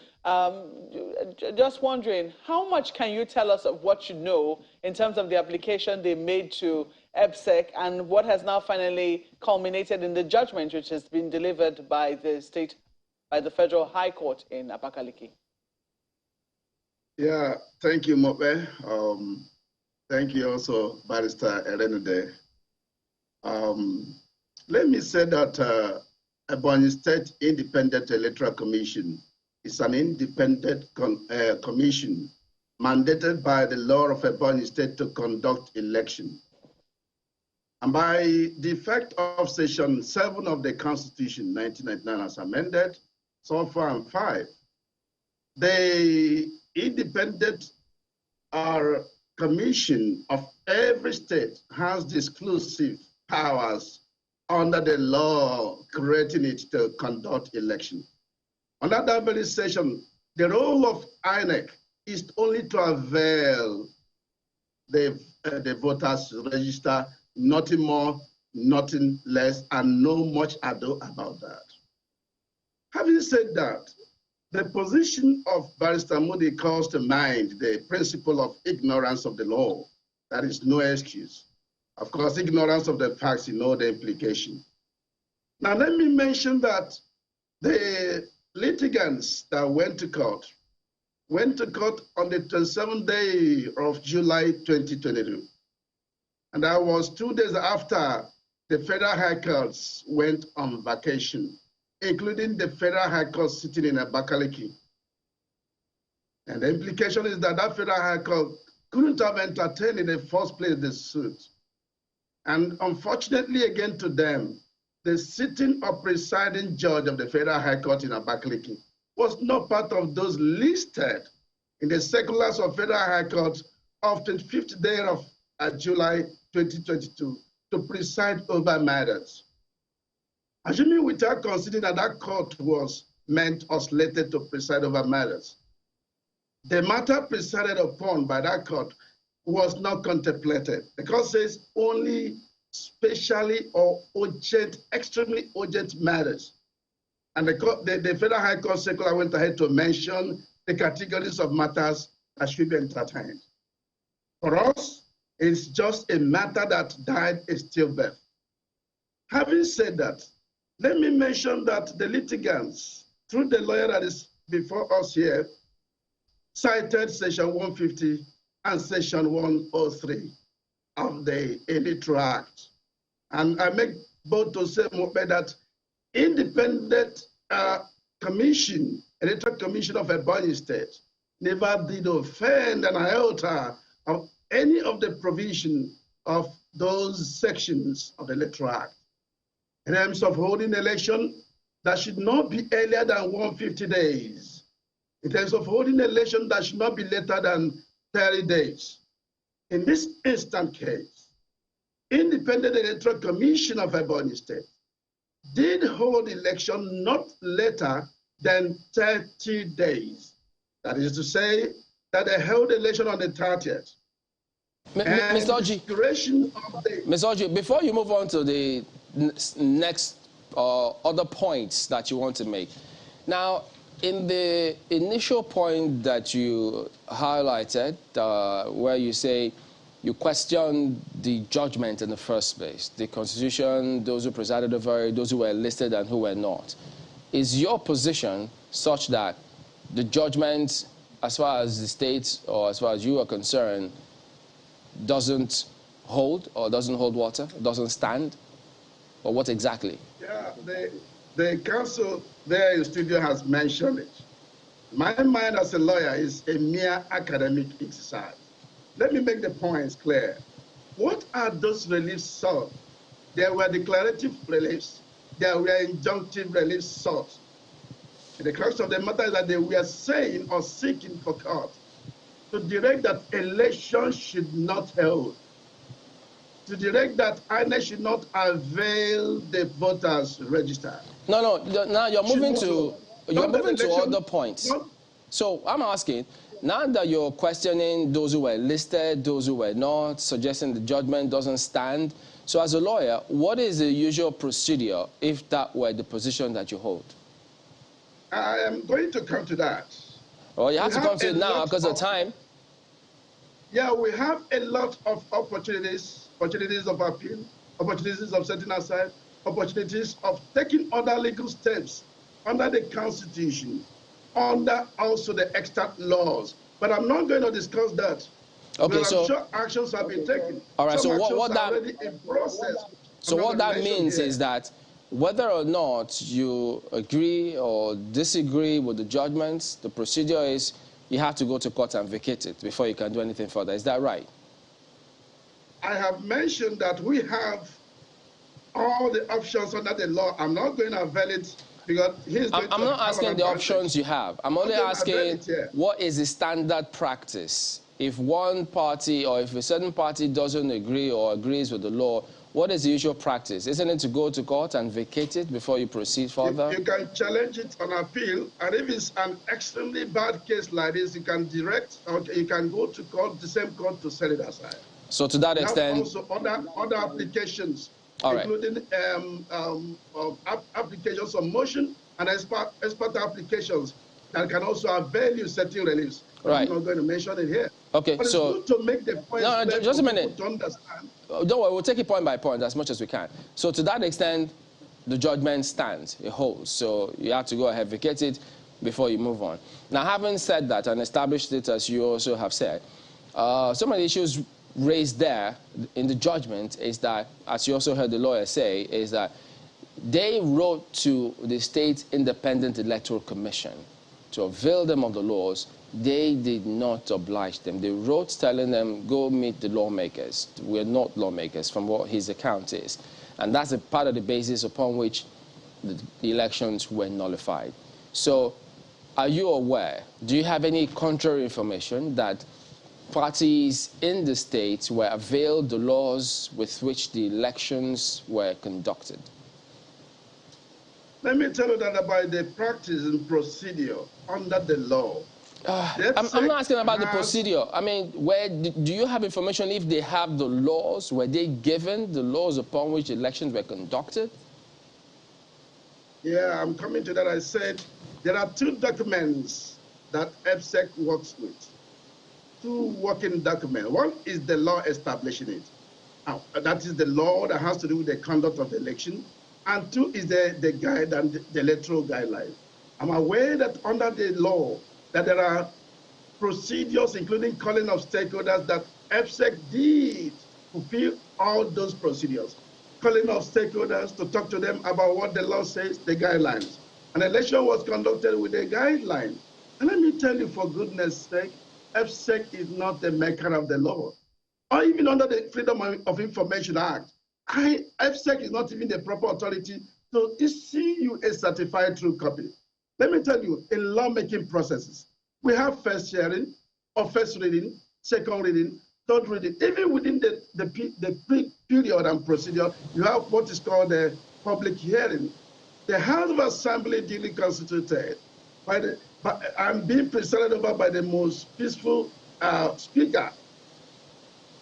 Just wondering, how much can you tell us of what you know in terms of the application they made to EPSEC and what has now finally culminated in the judgment which has been delivered by the Federal High Court in Abakaliki? Yeah, thank you, Mope. Thank you also, Barrister Erenude. Let me say that Ebonyi State Independent Electoral Commission is an independent commission mandated by the law of Ebonyi State to conduct election. And by the effect of Section 7 of the Constitution, 1999, as amended, so 4 and 5, the independent commission of every state has the exclusive powers under the law creating it to conduct election. Under that very section, the role of INEC is only to avail the voters register, nothing more, nothing less, and no much ado about that. Having said that, the position of Barrister Moody calls to mind the principle of ignorance of the law. That is no excuse. Of course, ignorance of the facts, the implication. Now, let me mention that the litigants that went to court on the 27th day of July 2022. And that was 2 days after the Federal High Courts went on vacation, including the Federal High Court sitting in Abakaliki. And the implication is that that Federal High Court couldn't have entertained in the first place the suit. And unfortunately, again to them, the sitting or presiding judge of the Federal High Court in Abakaliki was not part of those listed in the circulars of Federal High Court of 25th day of July 2022 to preside over matters. Assuming without considering that that court was meant or slated to preside over matters, the matter presided upon by that court was not contemplated. The court says only specially or urgent, extremely urgent matters. And the Federal High Court circular went ahead to mention the categories of matters that should be entertained. For us, it's just a matter that died a stillbirth. Having said that, let me mention that the litigants, through the lawyer that is before us here, cited Section 150 and Section 103 of the Electoral Act. And I make both to say that independent commission, Electoral Commission of Ebonyi State, never did offend an iota of any of the provision of those sections of the Electoral Act. In terms of holding election, that should not be earlier than 150 days. In terms of holding election, that should not be later than 30 days. In this instant case, Independent Electoral Commission of Ebonyi State did hold election not later than 30 days. That is to say that they held election on the 30th. Mr. Oji, before you move on to the next other points that you want to make. Now, in the initial point that you highlighted, where you say you question the judgment in the first place, the Constitution, those who presided over it, those who were listed and who were not, is your position such that the judgment, as far as the state or as far as you are concerned, doesn't hold or doesn't hold water, doesn't stand? Or what exactly? Yeah, the council there in studio has mentioned it. My mind as a lawyer is a mere academic exercise. Let me make the points clear. What are those reliefs sought? There were declarative reliefs. There were injunctive reliefs sought. The crux of the matter is that they were saying or seeking for court to direct that elections should not hold, to direct that INEC should not avail the voters register. No, now you're moving to other points. So I'm asking, now that you're questioning those who were listed, those who were not, suggesting the judgment doesn't stand, so as a lawyer, what is the usual procedure if that were the position that you hold? I am going to come to that. Well, you have to come to it now because of time. Yeah, we have a lot of opportunities of appeal, opportunities of setting aside, opportunities of taking other legal steps under the Constitution, under also the extant laws. But I'm not going to discuss that. Okay, so I'm sure actions have been taken. All right, so what that already in process. So what that means is that whether or not you agree or disagree with the judgments, the procedure is you have to go to court and vacate it before you can do anything further. Is that right? I have mentioned that we have all the options under the law. I'm not going to avail it because I'm not asking the options you have. I'm only asking what is the standard practice? If one party or if a certain party doesn't agree or agrees with the law, what is the usual practice? Isn't it to go to court and vacate it before you proceed further? You can challenge it on appeal, and if it's an extremely bad case like this, you can direct or you can go to court, the same court, to set it aside. So to that extent, also other applications, including applications of motion and expert applications that can also avail you certain reliefs. Right. I'm not going to mention it here. Okay, but so it's good to make the point. No, just a minute. To understand. Don't worry, we'll take it point by point as much as we can. So to that extent, the judgment stands, it holds. So you have to go ahead, vacate it before you move on. Now, having said that and established it as you also have said, some of the issues raised there in the judgment is that, as you also heard the lawyer say, is that they wrote to the State Independent Electoral Commission to avail them of the laws. They did not oblige them. They wrote telling them, go meet the lawmakers. We're not lawmakers, from what his account is. And that's a part of the basis upon which the elections were nullified. So are you aware, do you have any contrary information that parties in the state were availed the laws with which the elections were conducted? Let me tell you that about the practice and procedure under the law. I'm not asking about the procedure. I mean, do you have information if they have the laws? Were they given the laws upon which elections were conducted? Yeah, I'm coming to that. I said there are two documents that EBSEC works with. Two working documents. One is the law establishing it. That is the law that has to do with the conduct of the election. And two is the guide and the electoral guidelines. I'm aware that under the law, that there are procedures, including calling of stakeholders, that EBSEC did fulfill all those procedures. Calling of stakeholders to talk to them about what the law says, the guidelines. An election was conducted with a guideline. And let me tell you, for goodness sake, EBSEC is not the maker of the law. Or even under the Freedom of Information Act, EBSEC is not even the proper authority to issue you a certified true copy. Let me tell you, in lawmaking processes, we have first hearing, or first reading, second reading, third reading. Even within the period and procedure, you have what is called a public hearing. The House of Assembly duly constituted and being presided over by the most peaceful speaker,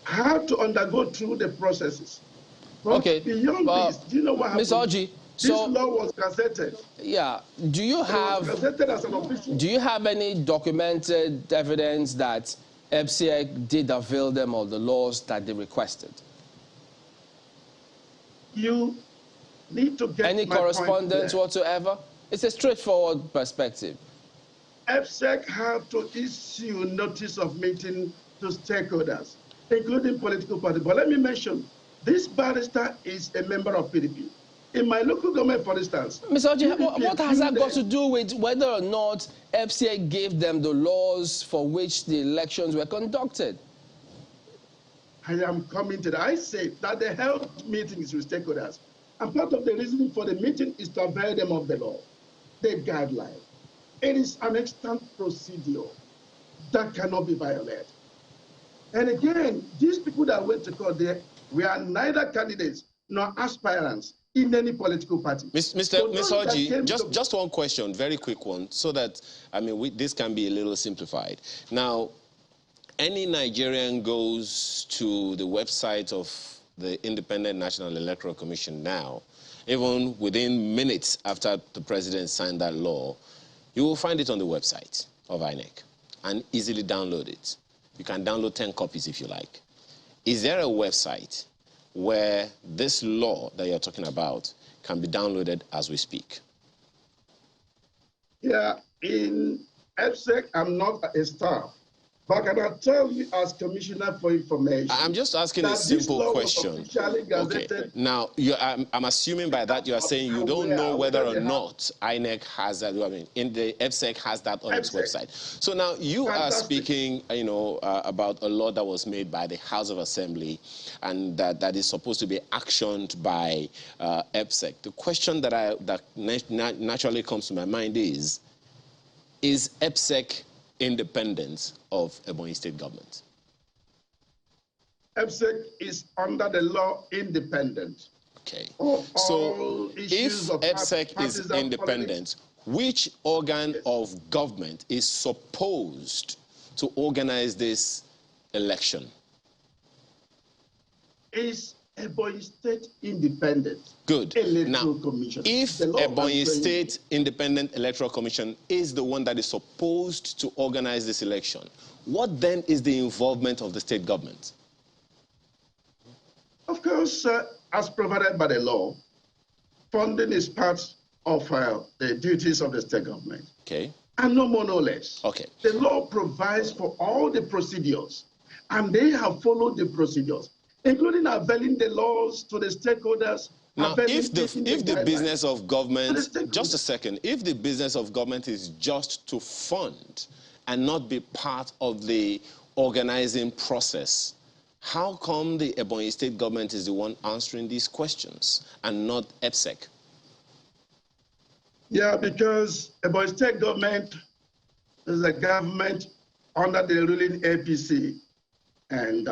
have to undergo through the processes. But okay. Beyond this, do you know what happened? Ms. Orji, This law was gazetted. Yeah. Do you have gazetted as an official. Do you have any documented evidence that FCA did avail them of the laws that they requested? You need to get any correspondence whatsoever? It's a straightforward perspective. FSEC had to issue notice of meeting to stakeholders, including political parties. But let me mention, this barrister is a member of PDP. In my local government, for instance... Mr. Oji, what has that got to do with whether or not FCA gave them the laws for which the elections were conducted? I am coming to that. I say that they held meetings with stakeholders. And part of the reasoning for the meeting is to avail them of the law, the guideline. It is an extant procedure that cannot be violated. And again, these people that went to court there, we are neither candidates nor aspirants in any political party. Mr. Oji, just one question, very quick one, so that, I mean, this can be a little simplified. Now, any Nigerian goes to the website of the Independent National Electoral Commission now, even within minutes after the president signed that law, you will find it on the website of INEC and easily download it. You can download 10 copies if you like. Is there a website where this law that you're talking about can be downloaded as we speak? Yeah, in FSEC, I'm not a staff. But can I tell you as Commissioner for Information... I'm just asking a simple question. Okay. Now, I'm assuming by that you are saying you don't know whether or not INEC has that, I mean, in the FSEC has that on its website. So now you are speaking, you know, about a law that was made by the House of Assembly and that is supposed to be actioned by FSEC. The question that naturally comes to my mind is FSEC independent of Ebonyi State government? FSEC is under the law independent. Okay. So if FSEC is independent, which organ of government is supposed to organize this election? Is Ebonyi State independent? Good. Electoral Commission. If Ebonyi State Independent Electoral Commission is the one that is supposed to organize this election, what then is the involvement of the state government? Of course, as provided by the law, funding is part of the duties of the state government. Okay. And no more, no less. Okay. The law provides for all the procedures, and they have followed the procedures, including availing the laws to the stakeholders. Now, if the business of government, just a second, if the business of government is just to fund and not be part of the organizing process, how come the Ebonyi State government is the one answering these questions and not FSEC? Yeah, because Ebonyi State government is a government under the ruling APC, and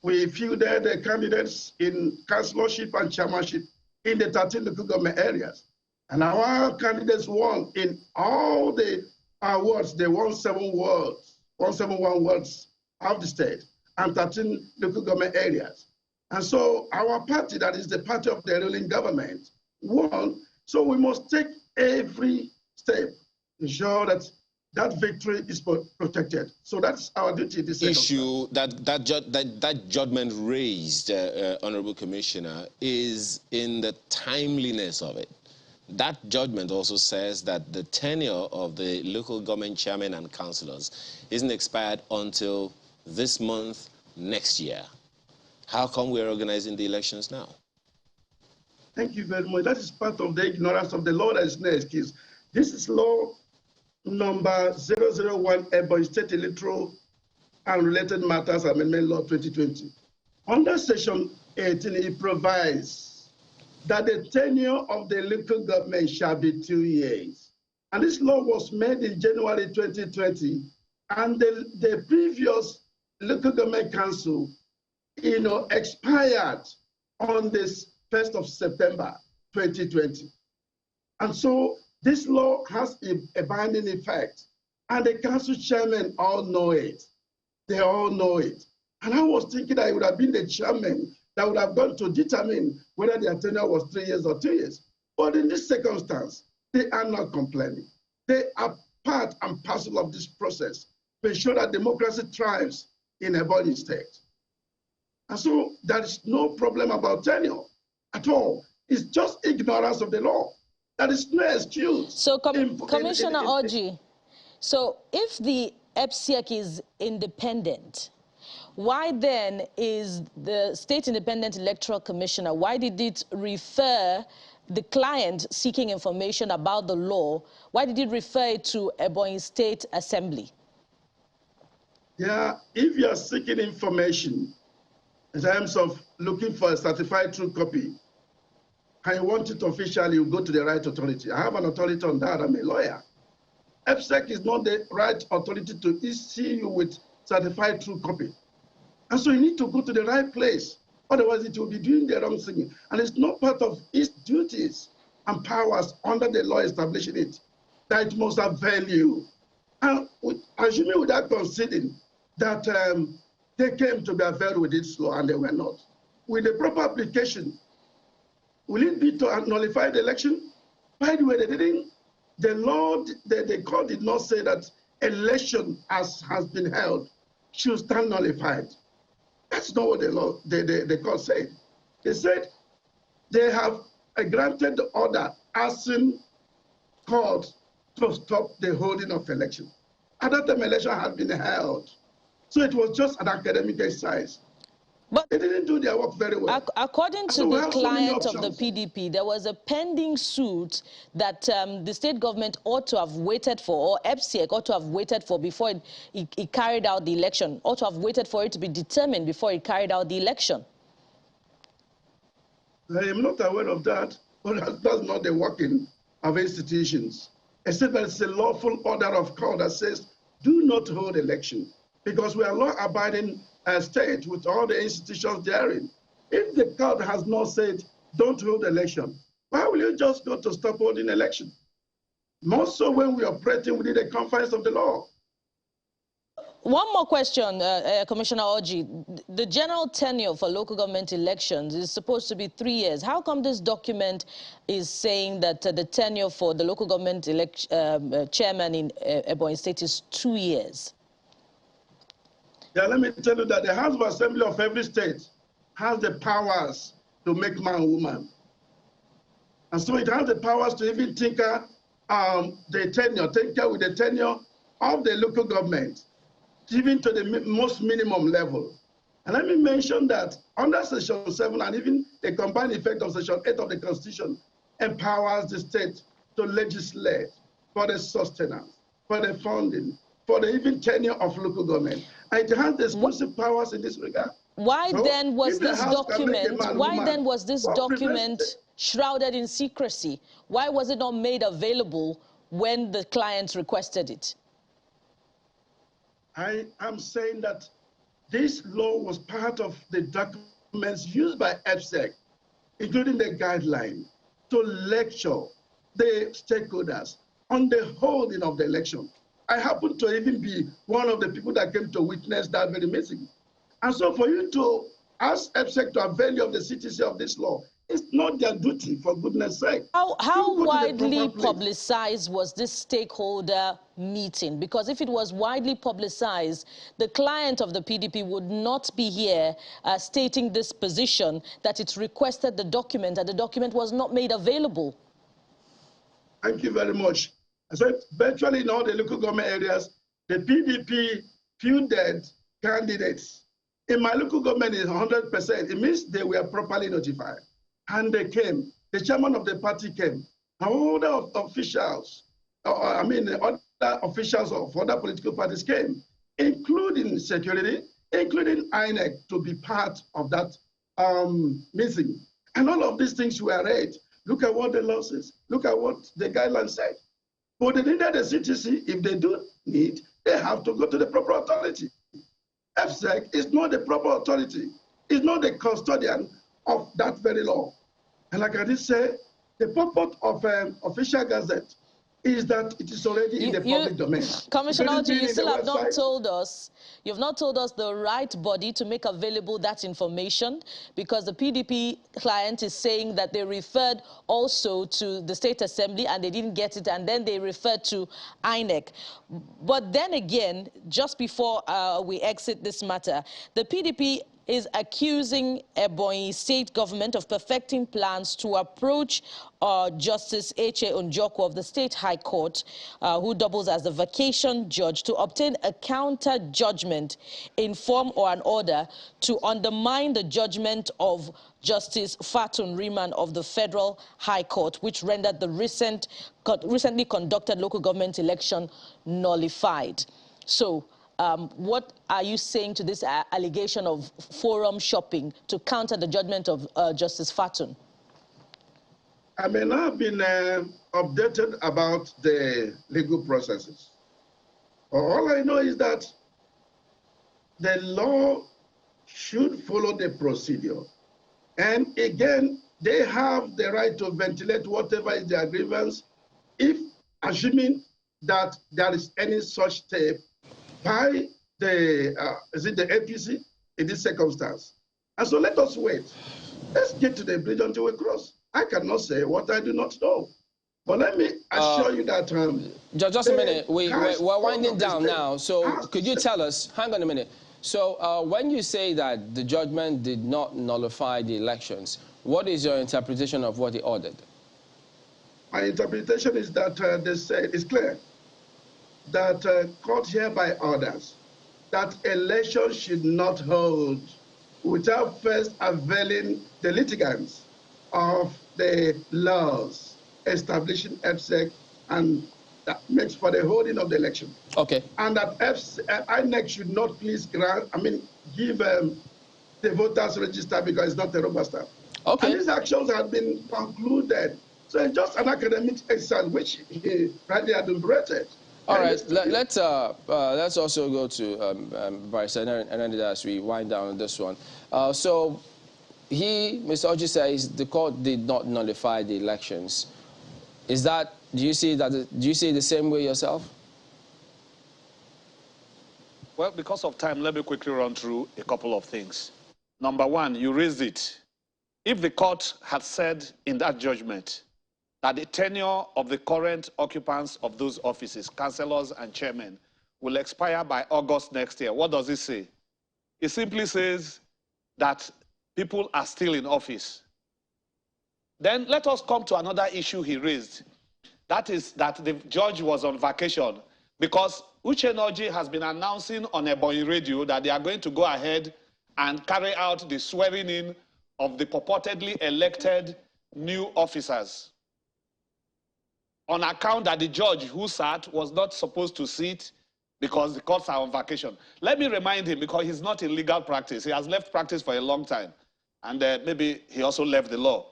we fielded the candidates in councillorship and chairmanship in the 13 local government areas. And our candidates won in all the wards, the 171 wards of the state, and 13 local government areas. And so our party, that is the party of the ruling government, won. So we must take every step to ensure that that victory is protected. So that's our duty. This issue that judgment raised, Honorable Commissioner, is in the timeliness of it. That judgment also says that the tenure of the local government chairmen and councillors isn't expired until this month next year. How come we're organizing the elections now? Thank you very much. That is part of the ignorance of the law that is no excuse. This is law number 001, Ebonyi State Electoral and Related Matters Amendment Law 2020. Under Section 18, it provides that the tenure of the local government shall be 2 years. And this law was made in January 2020, and the previous local government council, expired on this 1st of September 2020. And so this law has a binding effect, and the council chairmen all know it. They all know it. And I was thinking that it would have been the chairman that would have gone to determine whether their tenure was 3 years or 2 years. But in this circumstance, they are not complaining. They are part and parcel of this process to ensure that democracy thrives in Ebonyi State. And so there is no problem about tenure at all. It's just ignorance of the law. There is no excuse. So, Commissioner Orji, so if the EPSEC is independent, why then is the State Independent Electoral Commissioner, why did it refer the client seeking information about the law, why did it refer it to Ebonyi State Assembly? Yeah, if you are seeking information in terms of looking for a certified true copy, and you want it officially, you go to the right authority. I have an authority on that. I'm a lawyer. EPSEC is not the right authority to issue you with certified true copy. And so you need to go to the right place. Otherwise, it will be doing the wrong thing. And it's not part of its duties and powers under the law establishing it that it must have value. And assuming without conceding that they came to be availed with this law and they were not, with the proper application, will it be to nullify the election? By the way, they didn't. The law, the court did not say that election as has been held should stand nullified. That's not what the law, the court said. They said they have granted the order asking court to stop the holding of election. At that time, election had been held. So it was just an academic exercise. But they didn't do their work very well. According to the client of the PDP, there was a pending suit that the state government ought to have waited for, or EPSEC ought to have waited for before it carried out the election, ought to have waited for it to be determined before it carried out the election. I am not aware of that, but that's not the working of institutions. Except that it's a lawful order of court that says, do not hold election, because we are law-abiding state with all the institutions therein. If the court has not said, don't hold election, why will you just go to stop holding election? More so when we are operating within the confines of the law. One more question, Commissioner Orji. The general tenure for local government elections is supposed to be 3 years. How come this document is saying that the tenure for the local government chairman in Ebonyi State is 2 years? Yeah, let me tell you that the House of Assembly of every state has the powers to make man woman. And so it has the powers to even tinker with the tenure of the local government, even to the most minimum level. And let me mention that under Section 7 and even the combined effect of Section 8 of the Constitution empowers the state to legislate for the sustenance, for the funding, for the even tenure of local government. And it has the exclusive powers in this regard. Why then was this document shrouded in secrecy? Why was it not made available when the clients requested it? I am saying that this law was part of the documents used by EPSEC, including the guideline, to lecture the stakeholders on the holding of the election. I happen to even be one of the people that came to witness that very meeting. And so for you to ask EPSEC to avail of the CTC of this law, it's not their duty, for goodness sake. How widely publicized was this stakeholder meeting? Because if it was widely publicized, the client of the PDP would not be here stating this position that it's requested the document and the document was not made available. Thank you very much. So virtually in all the local government areas, the PDP fielded candidates. In my local government is 100%. It means they were properly notified. And they came. The chairman of the party came. And all the officials, other officials of other political parties came, including security, including INEC, to be part of that meeting. And all of these things were read. Look at what the law says. Look at what the guidelines say. But they needed the CTC. If they do need, they have to go to the proper authority. EPSEC is not the proper authority. It's not the custodian of that very law. And like I did say, the purpose of official gazette is that it is already in the public domain. Commissioner, you still have not told us, you've not told us the right body to make available that information, because the PDP client is saying that they referred also to the State Assembly and they didn't get it, and then they referred to INEC. But then again, just before we exit this matter, the PDP is accusing Ebonyi state government of perfecting plans to approach Justice Eche Onjoko of the State High Court, who doubles as the vacation judge, to obtain a counter judgment in form or an order to undermine the judgment of Justice Fatun Riman of the Federal High Court, which rendered the recently conducted local government election nullified. So, what are you saying to this allegation of forum shopping to counter the judgment of Justice Fatun? I may not have been updated about the legal processes. All I know is that the law should follow the procedure. And again, they have the right to ventilate whatever is their grievance, if assuming that there is any such step by the APC in this circumstance. And so let us wait. Let's get to the bridge until we cross. I cannot say what I do not know. But let me assure you that... just a minute. We're winding down now. So could you tell us, hang on a minute. So when you say that the judgment did not nullify the elections, what is your interpretation of what he ordered? My interpretation is that they say it's clear that court hereby orders that elections should not hold without first availing the litigants of the laws establishing EPSEC and that makes for the holding of the election. Okay. And that INEC should not please give the voters register because it's not a robust stuff. Okay. And these actions have been concluded. So it's just an academic exercise which rightly adumbrated. All right, let's also go to Barrister Enenda as we wind down on this one. So Mr. Oji says the court did not nullify the elections. Is that, do you see it the same way yourself? Well, because of time, let me quickly run through a couple of things. Number one, you raised it. If the court had said in that judgment that the tenure of the current occupants of those offices, councillors and chairmen, will expire by August next year, what does it say? It simply says that people are still in office. Then let us come to another issue he raised. That is that the judge was on vacation because Uche Noji has been announcing on Ebonyi radio that they are going to go ahead and carry out the swearing in of the purportedly elected new officers, on account that the judge who sat was not supposed to sit because the courts are on vacation. Let me remind him, because he's not in legal practice. He has left practice for a long time. And maybe he also left the law.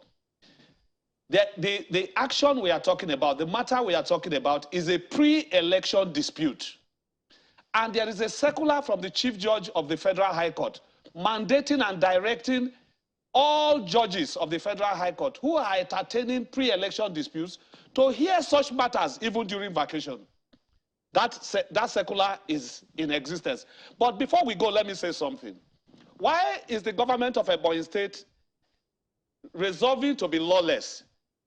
The action we are talking about, the matter we are talking about, is a pre-election dispute. And there is a circular from the Chief Judge of the Federal High Court mandating and directing all judges of the Federal High Court who are entertaining pre-election disputes to hear such matters even during vacation. That circular is in existence. But before we go, let me say something. Why is the government of Ebonyi State resolving to be lawless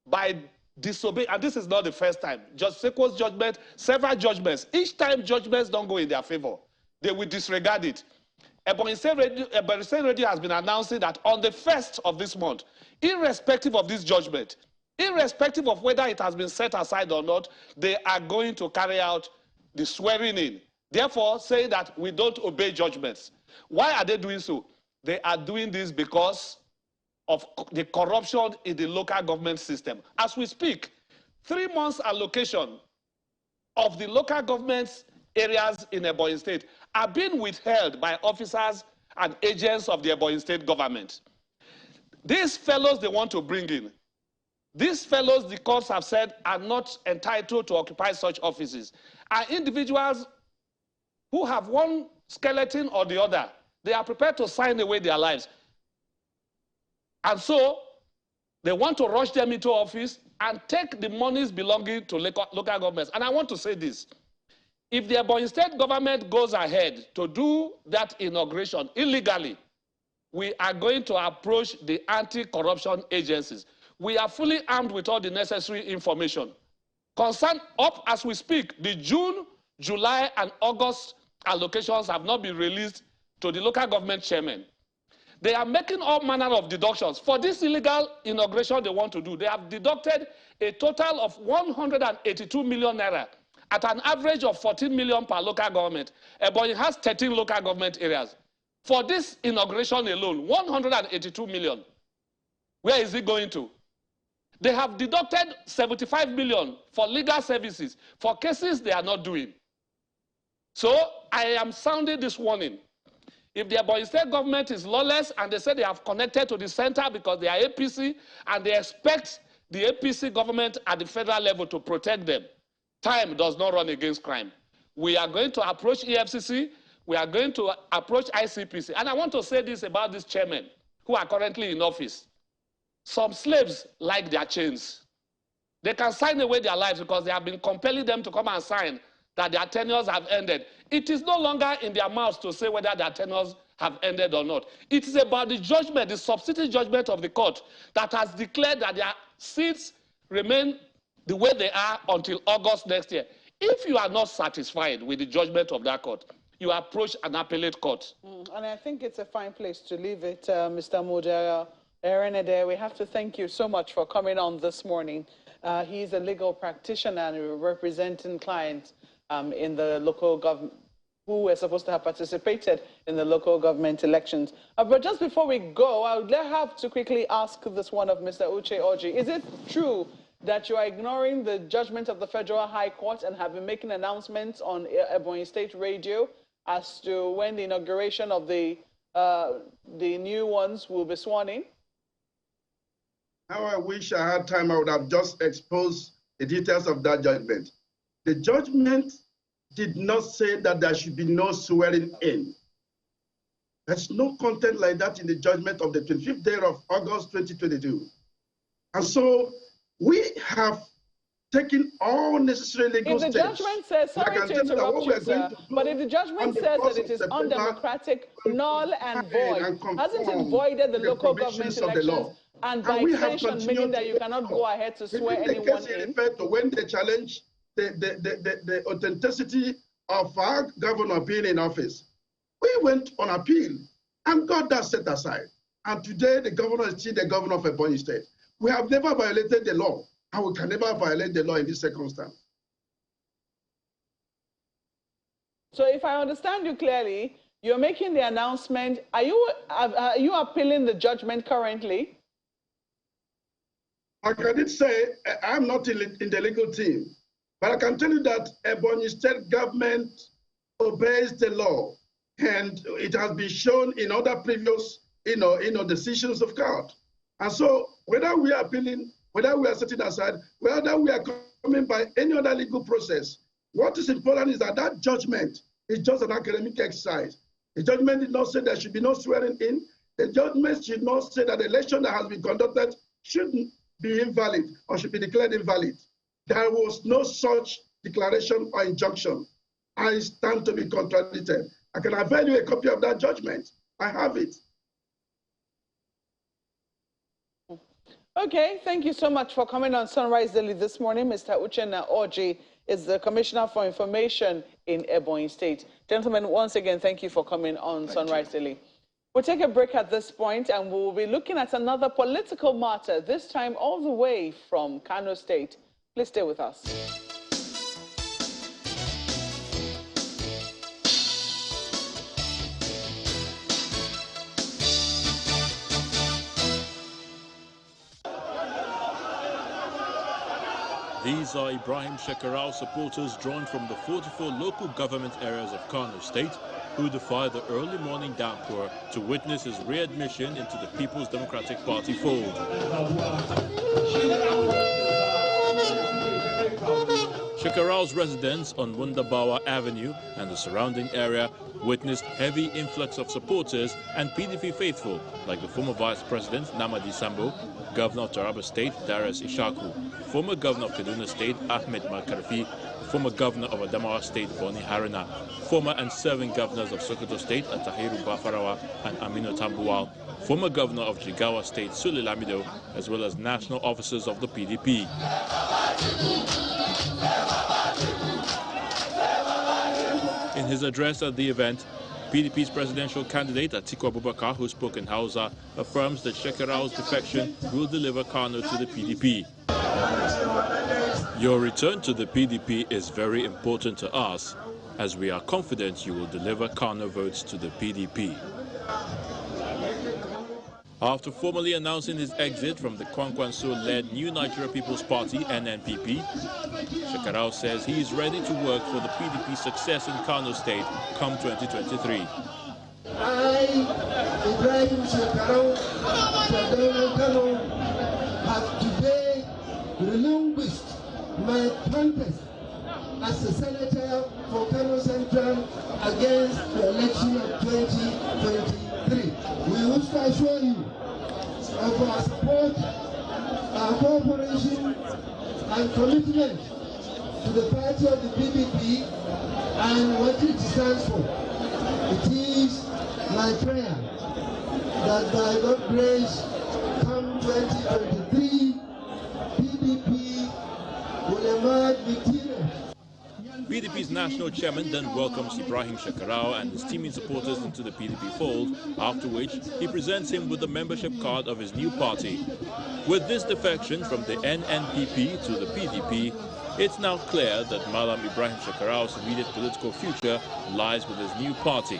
by disobeying? And this is not the first time. Judge Seko's judgment, several judgments. Each time judgments don't go in their favor, they will disregard it. Ebonyi State Radio has been announcing that on the 1st of this month, irrespective of this judgment, irrespective of whether it has been set aside or not, they are going to carry out the swearing in. Therefore, saying that we don't obey judgments. Why are they doing so? They are doing this because of the corruption in the local government system. As we speak, 3 months allocation of the local government areas in Ebonyi State are being withheld by officers and agents of the Ebonyi State government. These fellows they want to bring in, these fellows, the courts have said, are not entitled to occupy such offices, are individuals who have one skeleton or the other. They are prepared to sign away their lives. And so, They want to rush them into office and take the monies belonging to local governments. And I want to say this. If the Ebonyi State government goes ahead to do that inauguration illegally, we are going to approach the anti-corruption agencies. We are fully armed with all the necessary information. Concerned up as we speak, the June, July, and August allocations have not been released to the local government chairmen. They are making all manner of deductions. For this illegal inauguration they want to do, they have deducted a total of 182 million naira at an average of 14 million per local government. Ebonyi has 13 local government areas. For this inauguration alone, 182 million. Where is it going to? They have deducted 75 million for legal services for cases they are not doing. So I am sounding this warning. If the Ebonyi State government is lawless and they say they have connected to the center because they are APC and they expect the APC government at the federal level to protect them, time does not run against crime. We are going to approach EFCC, we are going to approach ICPC. And I want to say this about these chairmen who are currently in office. Some slaves like their chains. They can sign away their lives because they have been compelling them to come and sign that their tenures have ended. It is no longer in their mouths to say whether their tenures have ended or not. It is about the judgment, the substitute judgment of the court that has declared that their seats remain the way they are until August next year. If you are not satisfied with the judgment of that court, you approach an appellate court. And I think it's a fine place to leave it, Mr. Mudera. Erenede, we have to thank you so much for coming on this morning. He's a legal practitioner and representing clients in the local government who were supposed to have participated in the local government elections. But just before we go, I would have to quickly ask this one of Mr. Uche Orji. Is it true that you are ignoring the judgment of the Federal High Court and have been making announcements on Ebonyi State Radio as to when the inauguration of the new ones will be sworn in? How I wish I had time, I would have just exposed the details of that judgment. The judgment did not say that there should be no swearing in. There's no content like that in the judgment of the 25th day of August 2022. And so we have taken all necessary legal steps. If the judgment says, sorry to interrupt you, sir, but if the judgment says that it is undemocratic, null and void, hasn't it voided the local government elections? And by extension, meaning that you cannot go ahead to swear anyone in? To when they challenge the authenticity of our governor being in office, we went on appeal and got that set aside. And today, the governor is still the governor of Ebonyi State. We have never violated the law, and we can never violate the law in this circumstance. So if I understand you clearly, you're making the announcement. Are you appealing the judgment currently? Like I did say, I'm not in the legal team, but I can tell you that Ebonyi State government obeys the law, and it has been shown in other previous, decisions of court. And so, whether we are appealing, whether we are setting aside, whether we are coming by any other legal process, what is important is that that judgment is just an academic exercise. The judgment did not say there should be no swearing in. The judgment should not say that the election that has been conducted shouldn't be invalid or should be declared invalid. There was no such declaration or injunction. I stand to be contradicted. I can avail you a copy of that judgment. I have it. Okay, thank you so much for coming on Sunrise Daily this morning. Mr. Uchenna Orji is the Commissioner for Information in Ebonyi State. Gentlemen, once again, thank you for coming on Sunrise Daily. We'll take a break at this point and we'll be looking at another political matter, this time all the way from Kano State. Please stay with us. These are Ibrahim Shekarau supporters drawn from the 44 local government areas of Kano State who defy the early morning downpour to witness his readmission into the People's Democratic Party fold. Shekarau's residents on Wunderbaur Avenue and the surrounding area witnessed heavy influx of supporters and PDP faithful, like the former Vice President Namadi Sambo, Governor of Taraba State Darius Ishaku, former Governor of Kaduna State Ahmed Makarfi, former Governor of Adamawa State Boni Haruna, former and serving governors of Sokoto State Atahiru Bafarawa and Aminu Tambuwal, former Governor of Jigawa State Sule Lamido, as well as national officers of the PDP. In his address at the event, PDP's presidential candidate Atiku Abubakar, who spoke in Hausa, affirms that Shekarau's defection will deliver Kano to the PDP. Your return to the PDP is very important to us, as we are confident you will deliver Kano votes to the PDP. After formally announcing his exit from the Kwankwanso-led New Nigeria People's Party, NNPP, Shekarau says he is ready to work for the PDP's success in Kano State come 2023. I, Ibrahim Shekarau, Kano, have today relinquished my contest as a senator for Kano Central against the election of 2023. We wish to assure you of our support, our cooperation, and commitment to the party of the PDP and what it stands for. It is my prayer that by God's grace, come 2023, PDP will emerge victorious. PDP's national chairman then welcomes Ibrahim Shekarau and his teaming supporters into the PDP fold, after which he presents him with the membership card of his new party. With this defection from the NNPP to the PDP, it's now clear that Malam Ibrahim Shekarau's immediate political future lies with his new party.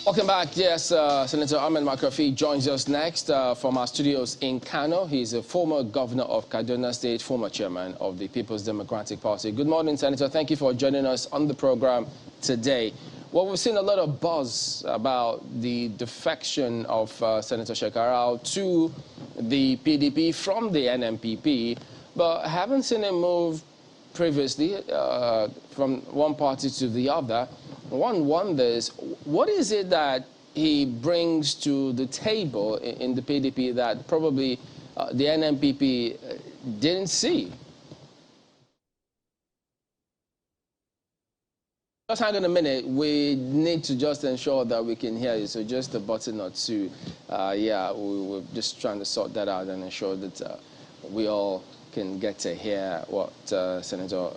Welcome back. Yes, Senator Ahmed Makarfi joins us next from our studios in Kano. He's a former governor of Kaduna State, former chairman of the People's Democratic Party. Good morning, Senator. Thank you for joining us on the program today. Well, we've seen a lot of buzz about the defection of Senator Shekarau to the PDP from the NNPP, but haven't seen him move previously from one party to the other. One wonders, what is it that he brings to the table in the PDP that probably the NNPP didn't see? Just hang on a minute. We need to just ensure that we can hear you. So just a button or two. Yeah, we're just trying to sort that out and ensure that we all can get to hear what Senator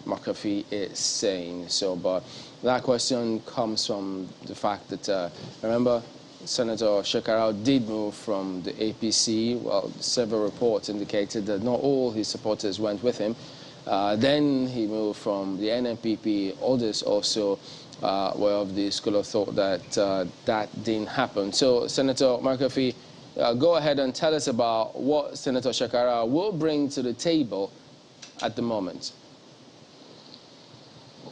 Makarfi is saying. So, but that question comes from the fact that, remember, Senator Shekarau did move from the APC. Well, several reports indicated that not all his supporters went with him. Then he moved from the NNPP. Others also were of the school of thought that that didn't happen. So, Senator Makarfi, go ahead and tell us about what Senator Shekarau will bring to the table at the moment.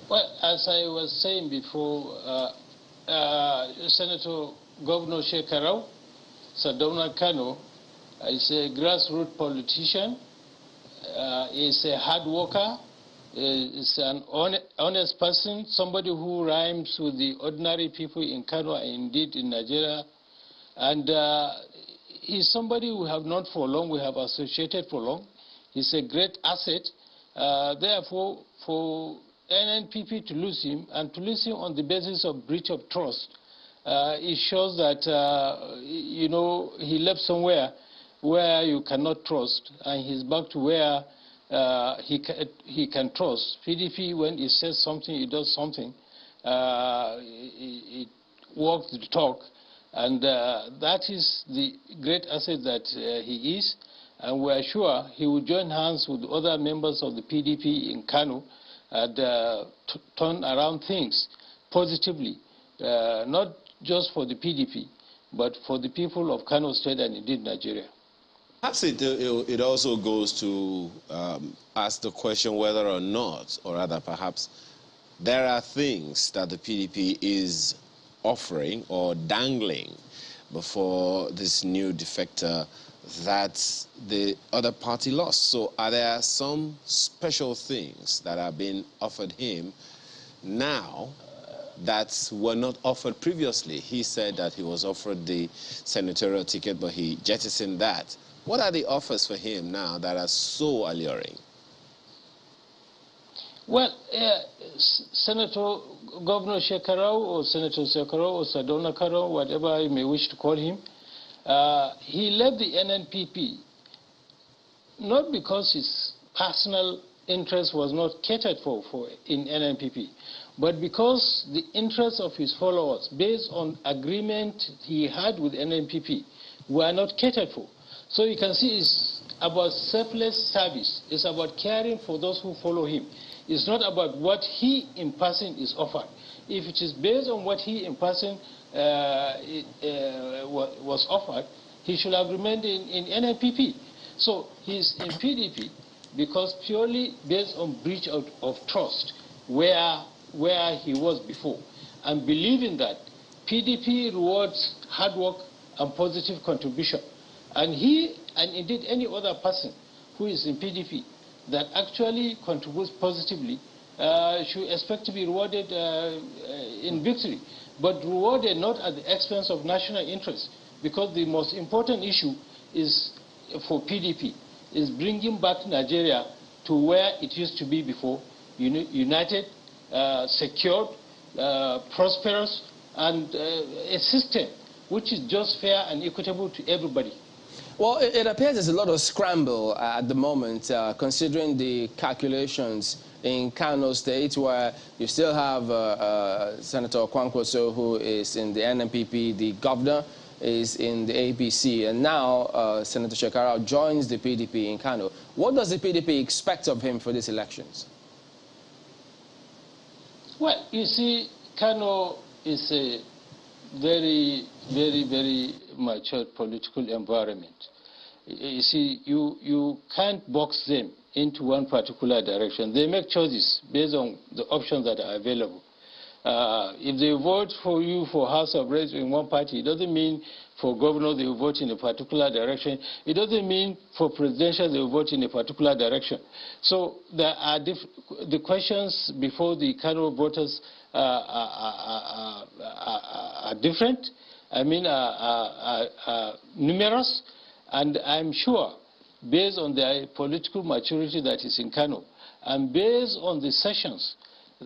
Well, as I was saying before, Senator Governor Shekarau, Sardauna Kano, is a grassroots politician, is a hard worker, is an honest person, somebody who rhymes with the ordinary people in Kano and indeed in Nigeria. And he's somebody we have known for long, we have associated for long. He's a great asset. Therefore, for NNPP to lose him, and to lose him on the basis of breach of trust, it shows that, you know, he left somewhere where you cannot trust, and he's back to where he can trust. PDP, when he says something, he does something. It walks the talk, and that is the great asset that he is, and we are sure he will join hands with other members of the PDP in Kano and turn around things positively, not just for the PDP, but for the people of Kano State and indeed Nigeria. Perhaps it also goes to ask the question whether or not, or rather perhaps, there are things that the PDP is offering or dangling before this new defector that the other party lost. So are there some special things that are being offered him now that were not offered previously? He said that he was offered the senatorial ticket, but he jettisoned that. What are the offers for him now that are so alluring? Well, Senator Governor Shekarau or Senator Shekarau or Sadona Karo, whatever you may wish to call him, he left the NNPP not because his personal interest was not catered for in NNPP, but because the interests of his followers, based on agreement he had with NNPP, were not catered for. So you can see it's about selfless service. It's about caring for those who follow him. It's not about what he in person is offered. If it is based on what he in person was offered, he should have remained in NNPP. So he's in PDP because purely based on breach of trust where he was before, and believing that PDP rewards hard work and positive contribution. And he, and indeed any other person who is in PDP that actually contributes positively should expect to be rewarded in victory, but rewarded not at the expense of national interest, because the most important issue is for PDP is bringing back Nigeria to where it used to be before, united, secured, prosperous, and a system which is just fair and equitable to everybody. Well, it appears there's a lot of scramble at the moment, considering the calculations in Kano State, where you still have Senator Kwankwaso, who is in the NNPP, the governor is in the APC, and now Senator Shekarau joins the PDP in Kano. What does the PDP expect of him for these elections? Well, you see, Kano is a very, very, very mature political environment. You see, you can't box them into one particular direction. They make choices based on the options that are available. If they vote for you for House of Reps in one party, it doesn't mean for governor they will vote in a particular direction. It doesn't mean for presidential they will vote in a particular direction. So there are the questions before the Kano voters are different. I mean, are numerous, and I'm sure, based on their political maturity that is in Kano, and based on the sessions,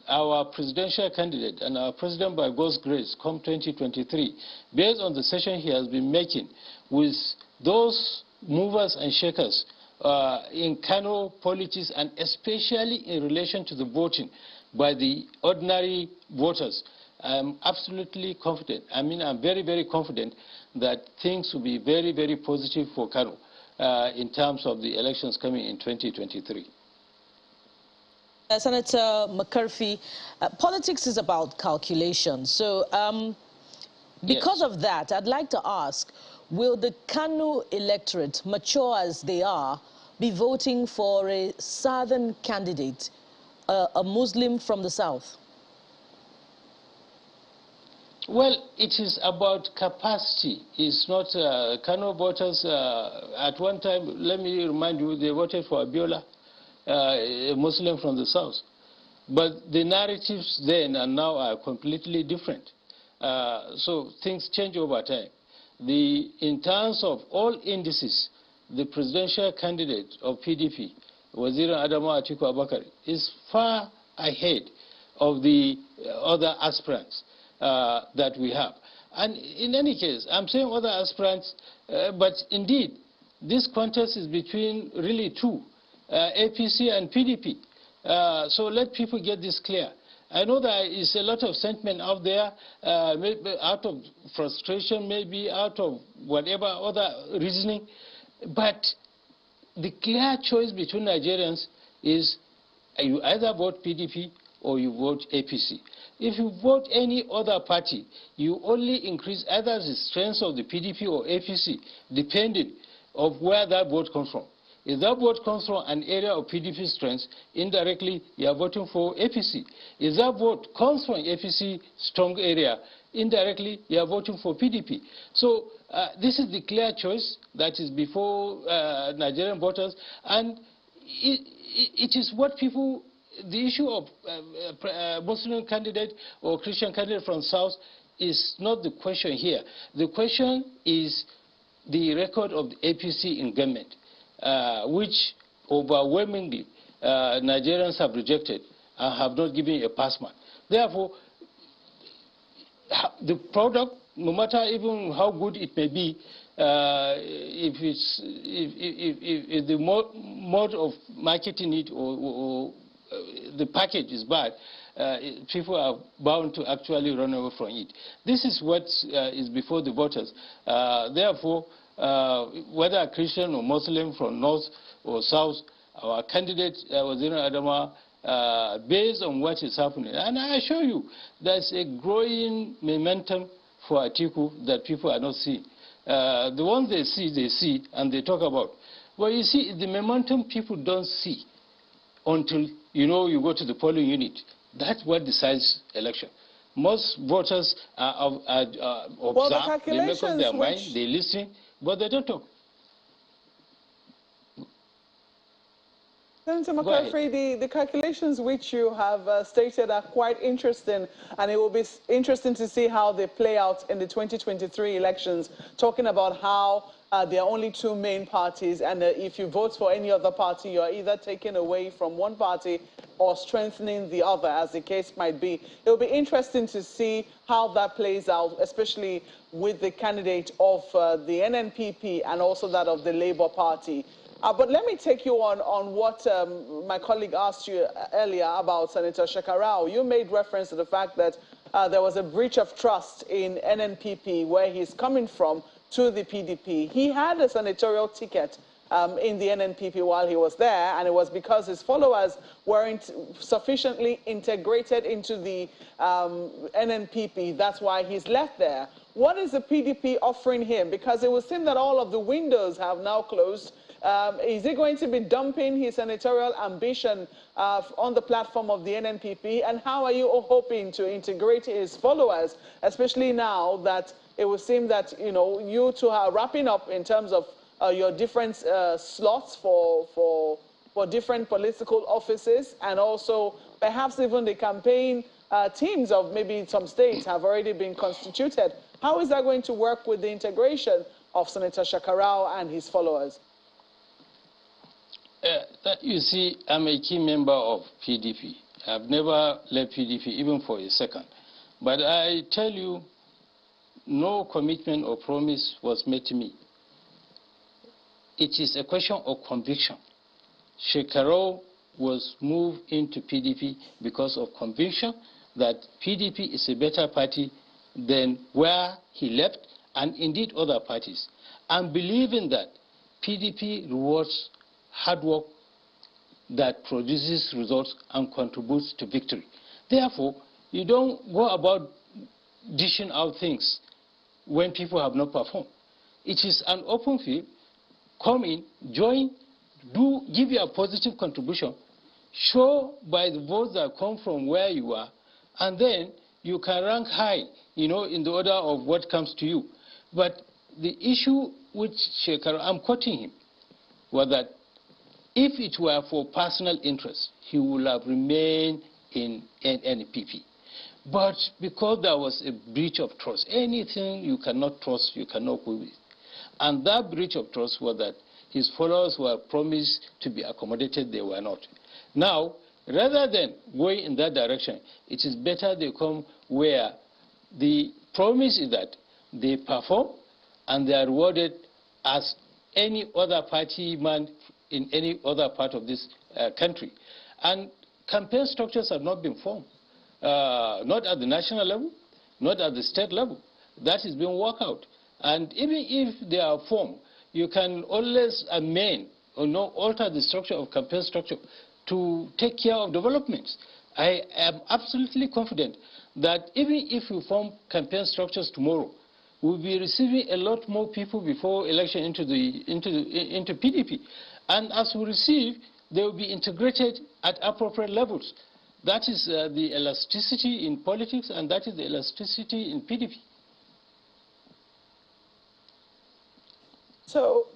our presidential candidate and our president, by God's grace, come 2023, based on the session he has been making with those movers and shakers in Kano politics, and especially in relation to the voting by the ordinary voters, I'm absolutely confident. I mean, I'm very, very confident that things will be very, very positive for Kano in terms of the elections coming in 2023. Senator McCarthy, politics is about calculation. So because of that, I'd like to ask, will the Kano electorate, mature as they are, be voting for a southern candidate, a Muslim from the south? Well, it is about capacity. It's not Kano voters. At one time, let me remind you, they voted for Abiola, a Muslim from the south. But the narratives then and now are completely different. So things change over time. In terms of all indices, the presidential candidate of PDP, Wazir Adama Atiku Abakari, is far ahead of the other aspirants that we have. And in any case, I'm saying other aspirants, but indeed, this contest is between really two, APC and PDP. So let people get this clear. I know there is a lot of sentiment out there, maybe out of frustration, maybe out of whatever other reasoning, but the clear choice between Nigerians is you either vote PDP or you vote APC. If you vote any other party, you only increase either the strength of the PDP or APC, depending on where that vote comes from. If that vote comes from an area of PDP strength, indirectly you are voting for APC. If that vote comes from APC strong area, indirectly you are voting for PDP. So this is the clear choice that is before Nigerian voters, and it is what people, the issue of Muslim candidate or Christian candidate from South is not the question here. The question is the record of the APC in government, which overwhelmingly Nigerians have rejected and have not given a pass mark. Therefore, the product, no matter even how good it may be, if the mode of marketing it or the package is bad, people are bound to actually run away from it. This is what is before the voters. Therefore, whether Christian or Muslim from North or South, our candidate, Waziri Adama, based on what is happening. And I assure you, there's a growing momentum for Atiku that people are not seeing. The ones they see, and they talk about. Well, you see, the momentum people don't see until, you go to the polling unit. That's what decides election. Most voters are observe, they make up their mind, they listen, but they don't talk. Senator McCaffrey, the calculations which you have stated are quite interesting, and it will be interesting to see how they play out in the 2023 elections, talking about how there are only two main parties, and if you vote for any other party, you are either taking away from one party or strengthening the other, as the case might be. It will be interesting to see how that plays out, especially with the candidate of the NNPP and also that of the Labour Party. But let me take you on what my colleague asked you earlier about Senator Shekarau. You made reference to the fact that there was a breach of trust in NNPP, where he's coming from, to the PDP. He had a senatorial ticket in the NNPP while he was there, and it was because his followers weren't sufficiently integrated into the NNPP. That's why he's left there. What is the PDP offering him? Because it would seem that all of the windows have now closed. Is he going to be dumping his senatorial ambition on the platform of the NNPP? And how are you hoping to integrate his followers, especially now that it would seem that, you two are wrapping up in terms of your different slots for different political offices, and also perhaps even the campaign teams of maybe some states have already been constituted. How is that going to work with the integration of Senator Shekarau and his followers? You see, I'm a key member of PDP. I've never left PDP even for a second. But I tell you, no commitment or promise was made to me. It is a question of conviction. Shekarau was moved into PDP because of conviction that PDP is a better party than where he left, and indeed other parties. And believing that PDP rewards hard work that produces results and contributes to victory. Therefore, you don't go about dishing out things when people have not performed. It is an open field. Come in, join, give your positive contribution, show by the votes that come from where you are, and then you can rank high, in the order of what comes to you. But the issue with Shekarau, I'm quoting him, was that if it were for personal interest, he would have remained in NNPP. But because there was a breach of trust, anything you cannot trust, you cannot go with. And that breach of trust was that his followers were promised to be accommodated, they were not. Now, rather than going in that direction, it is better they come where the promise is that they perform and they are rewarded as any other party man in any other part of this country. And campaign structures have not been formed, not at the national level, not at the state level. That is being worked out. And even if they are formed, you can always amend or alter the structure of campaign structure to take care of developments. I am absolutely confident that even if we form campaign structures tomorrow, we'll be receiving a lot more people before election into PDP. And as we receive, they will be integrated at appropriate levels. That is the elasticity in politics, and that is the elasticity in PDP. So,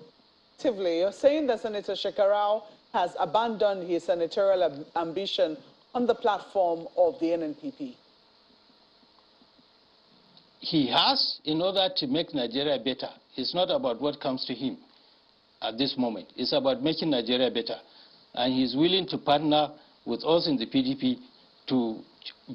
actively, you're saying that Senator Shekarau has abandoned his senatorial ambition on the platform of the NNPP. He has, in order to make Nigeria better. It's not about what comes to him at this moment. It's about making Nigeria better. And he's willing to partner with us in the PDP to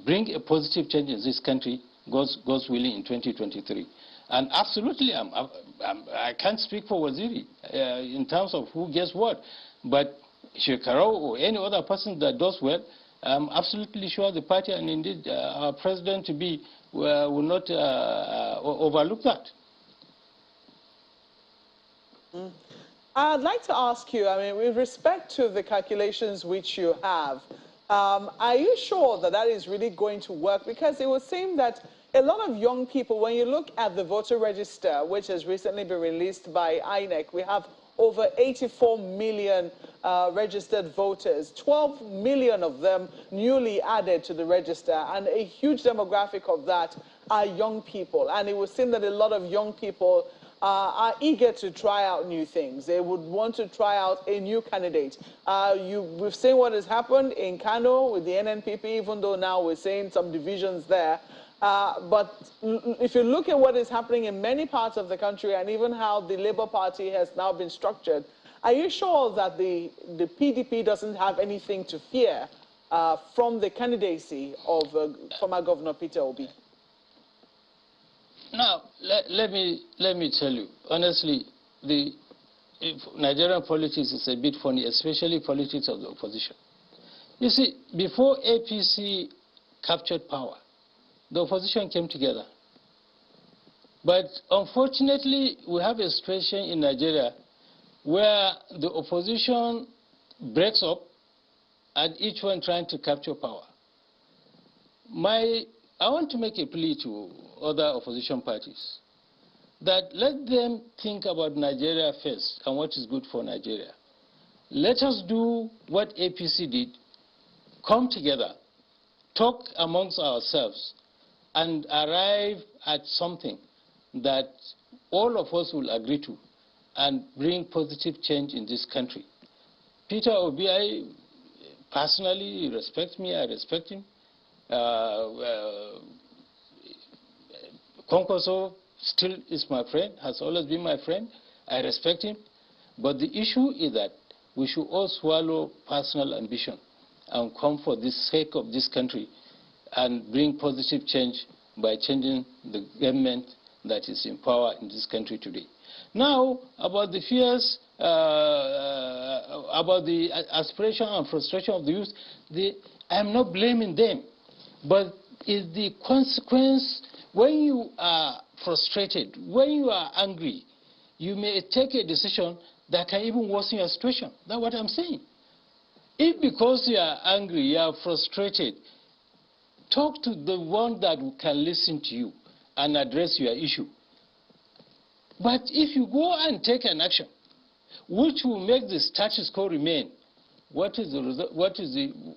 bring a positive change in this country, God's willing, in 2023. And absolutely, I can't speak for Waziri in terms of who gets what. But Shekarau or any other person that does well, I'm absolutely sure the party and indeed our president-to-be will not overlook that. I'd like to ask you, I mean, with respect to the calculations which you have, are you sure that that is really going to work? Because it would seem that a lot of young people, when you look at the voter register, which has recently been released by INEC, we have over 84 million registered voters, 12 million of them newly added to the register, and a huge demographic of that are young people. And it would seem that a lot of young people are eager to try out new things. They would want to try out a new candidate. We've seen what has happened in Kano with the NNPP, even though now we're seeing some divisions there. But if you look at what is happening in many parts of the country and even how the Labour Party has now been structured, are you sure that the PDP doesn't have anything to fear from the candidacy of former Governor Peter Obi? Now, let me tell you, honestly, Nigerian politics is a bit funny, especially politics of the opposition. You see, before APC captured power, the opposition came together. But unfortunately, we have a situation in Nigeria where the opposition breaks up and each one trying to capture power. I want to make a plea to other opposition parties that let them think about Nigeria first and what is good for Nigeria. Let us do what APC did, come together, talk amongst ourselves, and arrive at something that all of us will agree to and bring positive change in this country. Peter Obi, I personally respect me, I respect him. Konkoso still is my friend, has always been my friend. I respect him. But the issue is that we should all swallow personal ambition and come for the sake of this country and bring positive change by changing the government that is in power in this country today. Now, about the fears, about the aspiration and frustration of the youth, I am not blaming them, but is the consequence when you are frustrated, when you are angry, you may take a decision that can even worsen your situation. That's what I'm saying. If because you are angry, you are frustrated, talk to the one that can listen to you and address your issue. But if you go and take an action which will make the status quo remain, what is the result,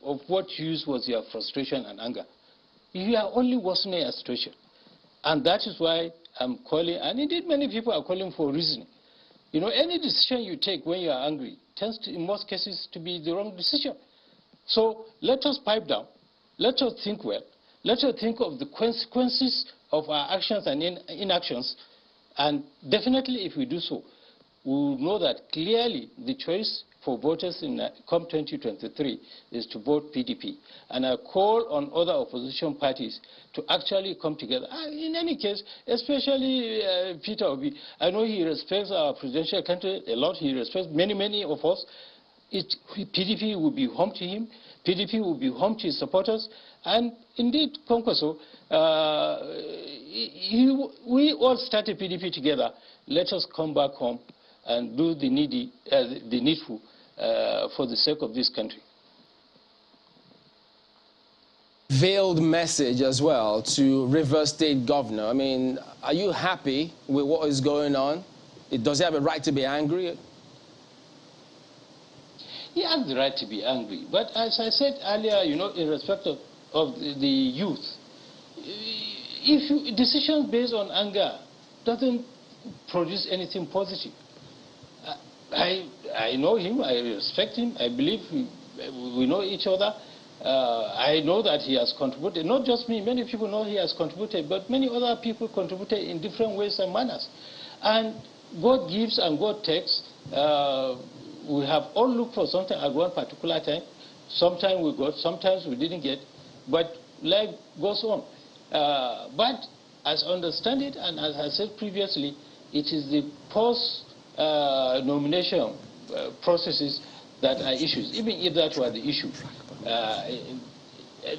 of what use was your frustration and anger? You are only worsening a situation. And that is why I'm calling, and indeed many people are calling for reasoning. You know, any decision you take when you are angry tends to, in most cases, to be the wrong decision. So let us pipe down. Let us think well. Let us think of the consequences of our actions and inactions. And definitely, if we do so, we will know that clearly the choice for voters in come 2023 is to vote PDP. And I call on other opposition parties to actually come together. In any case, especially Peter Obi, I know he respects our presidential candidate a lot. He respects many of us. PDP will be home to him. PDP will be home to his supporters. And indeed, Konkoso, we all started PDP together. Let us come back home and do the needful for the sake of this country. veiled message as well to Rivers State Governor. I mean, are you happy with what is going on? Does he have a right to be angry? He has the right to be angry. But as I said earlier, you know, in respect of the youth, if decisions based on anger doesn't produce anything positive. I know him, I respect him, I believe we know each other. I know that he has contributed, not just me, many people know he has contributed, but many other people contributed in different ways and manners. And God gives and God takes. We have all looked for something at one particular time. Sometimes we got, sometimes we didn't get, but life goes on. But as I understand it, and as I said previously, it is the post-nomination processes that are issues. Even if that were the issue,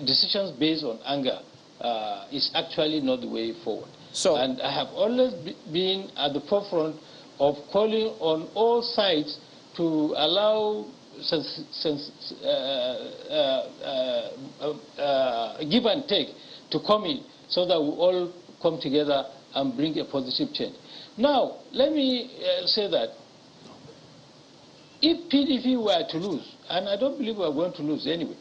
decisions based on anger is actually not the way forward. So, and I have always been at the forefront of calling on all sides to allow give and take to come in so that we all come together and bring a positive change. Now, let me say that if PDP were to lose, and I don't believe we are going to lose anyway,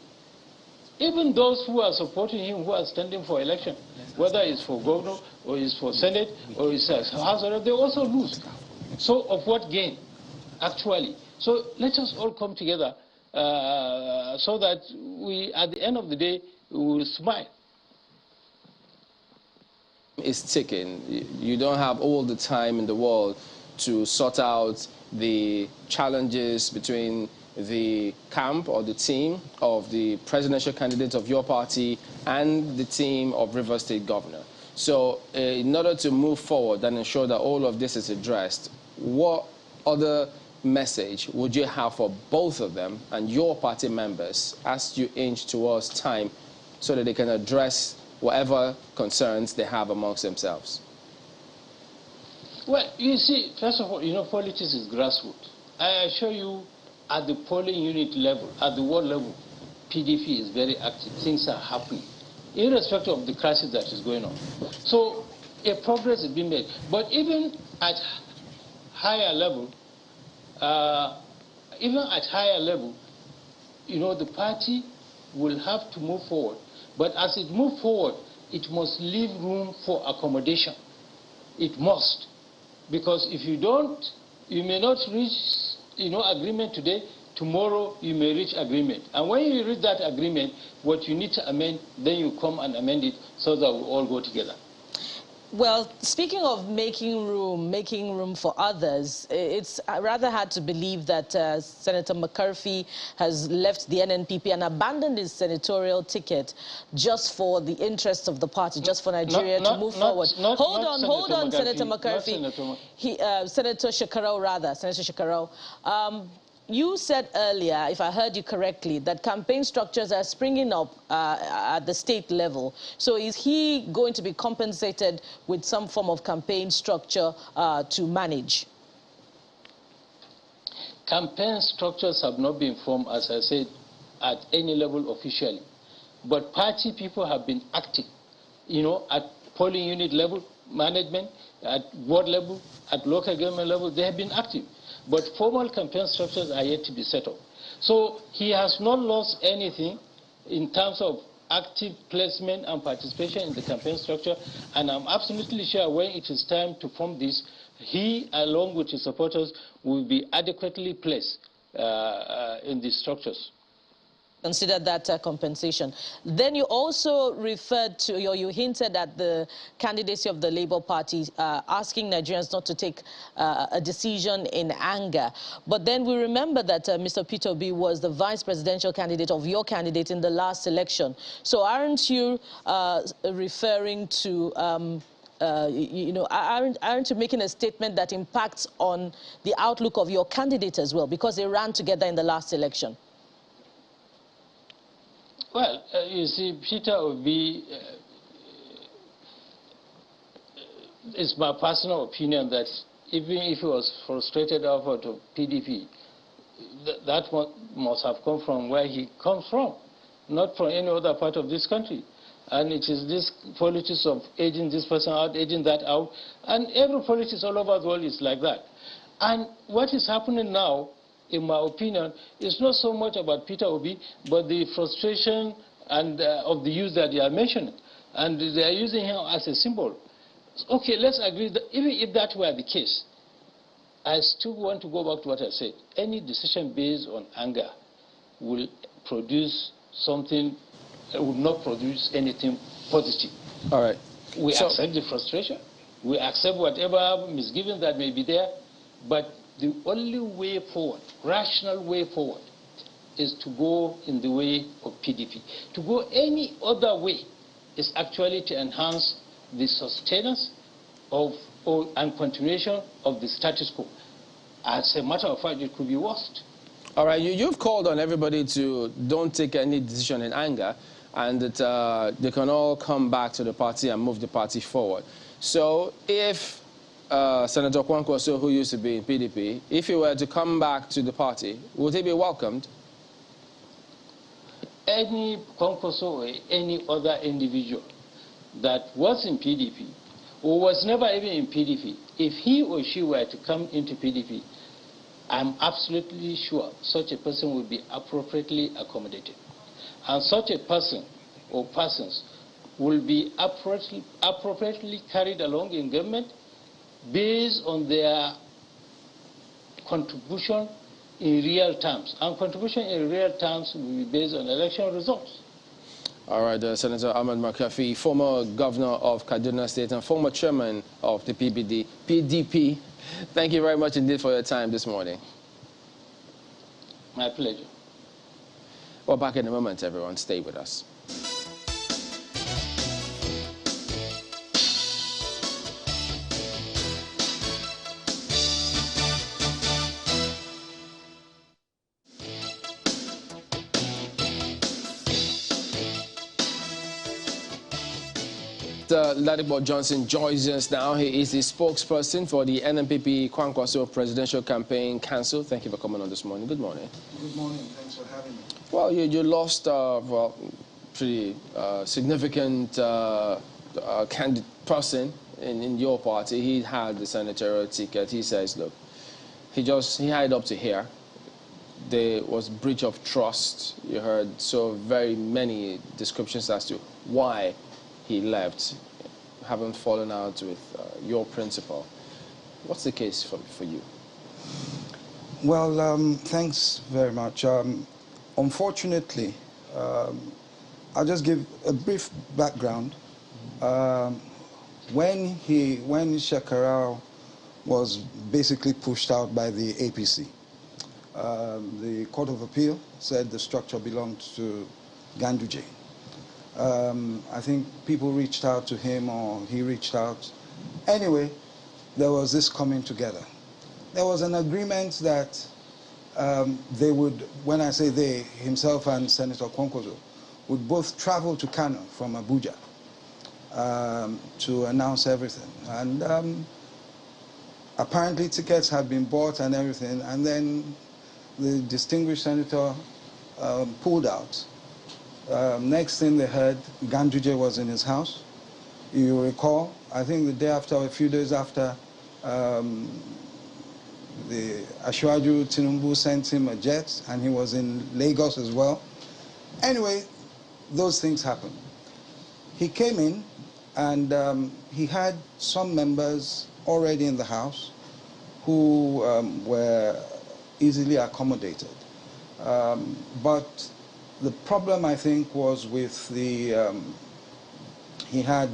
even those who are supporting him, who are standing for election, whether it's for governor or it's for Senate or it's House, they also lose. So of what gain, actually? So let us all come together so that we, at the end of the day, we will smile. It's ticking. You don't have all the time in the world to sort out the challenges between the camp or the team of the presidential candidate of your party and the team of Rivers State Governor. So in order to move forward and ensure that all of this is addressed, what other message would you have for both of them and your party members as you inch towards time so that they can address whatever concerns they have amongst themselves? Well, you see, first of all, you know, politics is grassroots. I assure you, at the polling unit level, at the ward level, PDP is very active. Things are happening, irrespective of the crisis that is going on. So, a progress is being made. But even at higher level, you know, the party will have to move forward. But as it moves forward, it must leave room for accommodation. It must. Because if you don't, you may not reach, you know, agreement today. Tomorrow you may reach agreement. And when you reach that agreement, what you need to amend, then you come and amend it so that we all go together. Well, speaking of making room for others, it's rather hard to believe that Senator McCarthy has left the NNPP and abandoned his senatorial ticket just for the interests of the party, just for Nigeria to move forward. Hold on, Senator McCarthy. Senator Shekarau, rather, Senator Shekarau. You said earlier, if I heard you correctly, that campaign structures are springing up at the state level. So is he going to be compensated with some form of campaign structure to manage? Campaign structures have not been formed, as I said, at any level officially. But party people have been active, you know, at polling unit level, management, at ward level, at local government level, they have been active. But formal campaign structures are yet to be set up. So he has not lost anything in terms of active placement and participation in the campaign structure. And I'm absolutely sure when it is time to form this, he, along with his supporters, will be adequately placed in these structures. Consider that compensation. Then you also referred to, or you hinted at the candidacy of the Labour Party, asking Nigerians not to take a decision in anger. But then we remember that Mr. Peter Obi was the vice presidential candidate of your candidate in the last election. So aren't you referring to, you know, aren't you making a statement that impacts on the outlook of your candidate as well, because they ran together in the last election? Well, you see, Peter Obi, it's my personal opinion that even if he was frustrated out of PDP, that must have come from where he comes from. not from any other part of this country. And it is this politics of aging this person out, aging that out, and every politics all over the world is like that. And what is happening now, in my opinion, is not so much about Peter Obi, but the frustration and of the youth that they are mentioning. And they are using him as a symbol. Okay, let's agree that even if that were the case, I still want to go back to what I said. Any decision based on anger will produce something, will not produce anything positive. All right. We accept the frustration. We accept whatever misgiving that may be there. But the only way forward, rational way forward, is to go in the way of PDP. To go any other way is actually to enhance the sustenance of and continuation of the status quo. As a matter of fact, it could be worse. All right, you've called on everybody to don't take any decision in anger, and that they can all come back to the party and move the party forward. So if Senator Kwankwaso, who used to be in PDP, if he were to come back to the party, would he be welcomed? Any Kwankwaso or any other individual that was in PDP or was never even in PDP, if he or she were to come into PDP, I'm absolutely sure such a person will be appropriately accommodated. And such a person or persons will be appropriately carried along in government based on their contribution in real terms. And contribution in real terms will be based on election results. All right, Senator Ahmed Makafi, former governor of Kaduna State and former chairman of the PDP. Thank you very much indeed for your time this morning. My pleasure. Well, back in a moment, everyone. Stay with us. Ladipo Johnson joins us now. He is the spokesperson for the NNPP Kwankwaso Presidential Campaign Council. Thank you for coming on this morning. Good morning. Good morning. Thanks for having me. Well, you lost well, pretty significant person in your party. He had the senatorial ticket. He says, look, he had up to here. There was breach of trust. You heard so very many descriptions as to why he left, haven't fallen out with your principal. What's the case for you? Well, thanks very much. Unfortunately, I'll just give a brief background. When Shekarau was basically pushed out by the APC, the Court of Appeal said the structure belonged to Ganduje. I think people reached out to him or he reached out. Anyway, there was this coming together. There was an agreement that they would, when I say they, himself and Senator Kwankwaso, would both travel to Kano from Abuja to announce everything. And apparently tickets had been bought and everything, and then the distinguished senator pulled out. Next thing they heard, Ganduje was in his house. You recall, I think the day after, a few days after, the Ashwaju Tinubu sent him a jet, and he was in Lagos as well. Anyway, those things happened. He came in, and he had some members already in the house who were easily accommodated. But the problem, I think, was with the, he had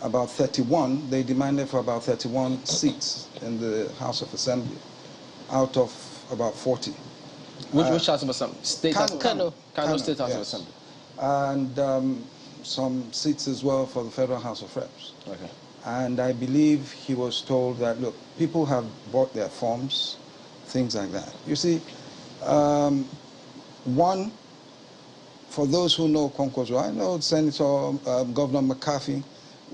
about 31, they demanded for about 31 seats in the House of Assembly, out of about 40. Which House of Assembly? Kano State House of Assembly. And some seats as well for the Federal House of Reps. Okay. And I believe he was told that, look, people have bought their forms, things like that. You see, one, for those who know Kwankwaso, I know Senator Governor McCarthy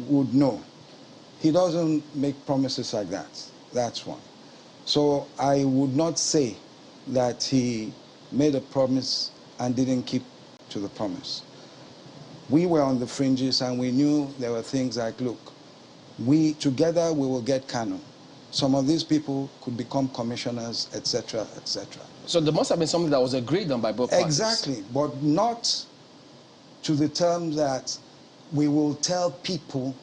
would know. He doesn't make promises like that. That's one. So I would not say that he made a promise and didn't keep to the promise. We were on the fringes and we knew there were things like, look, together we will get Kanu. Some of these people could become commissioners, etc., etc. So there must have been something that was agreed on by both parties. Exactly, but not to the term that we will tell people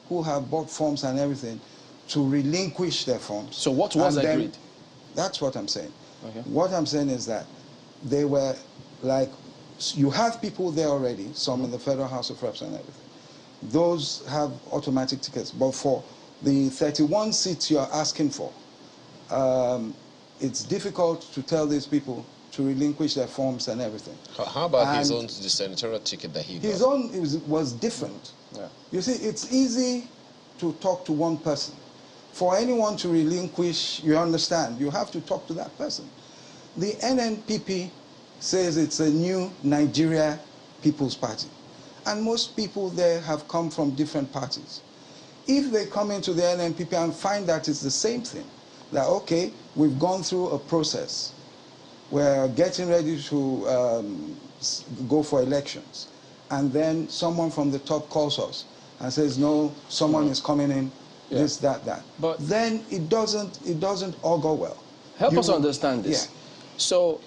who have bought forms and everything to relinquish their forms. So what was agreed? That's what I'm saying. Okay. What I'm saying is that they were like, you have people there already, some in the Federal House of Reps and everything. Those have automatic tickets, but for the 31 seats you're asking for, it's difficult to tell these people to relinquish their forms and everything. How about his own, the senatorial ticket that he got? His own was different. Yeah. You see, it's easy to talk to one person. For anyone to relinquish, you understand, you have to talk to that person. The NNPP says it's a new Nigeria People's Party. And most people there have come from different parties. If they come into the NNPP and find that it's the same thing, that, okay, we've gone through a process, we're getting ready to go for elections, and then someone from the top calls us and says, no, someone is coming in, this, that. But then it doesn't all go well. Help us understand this. Yeah. So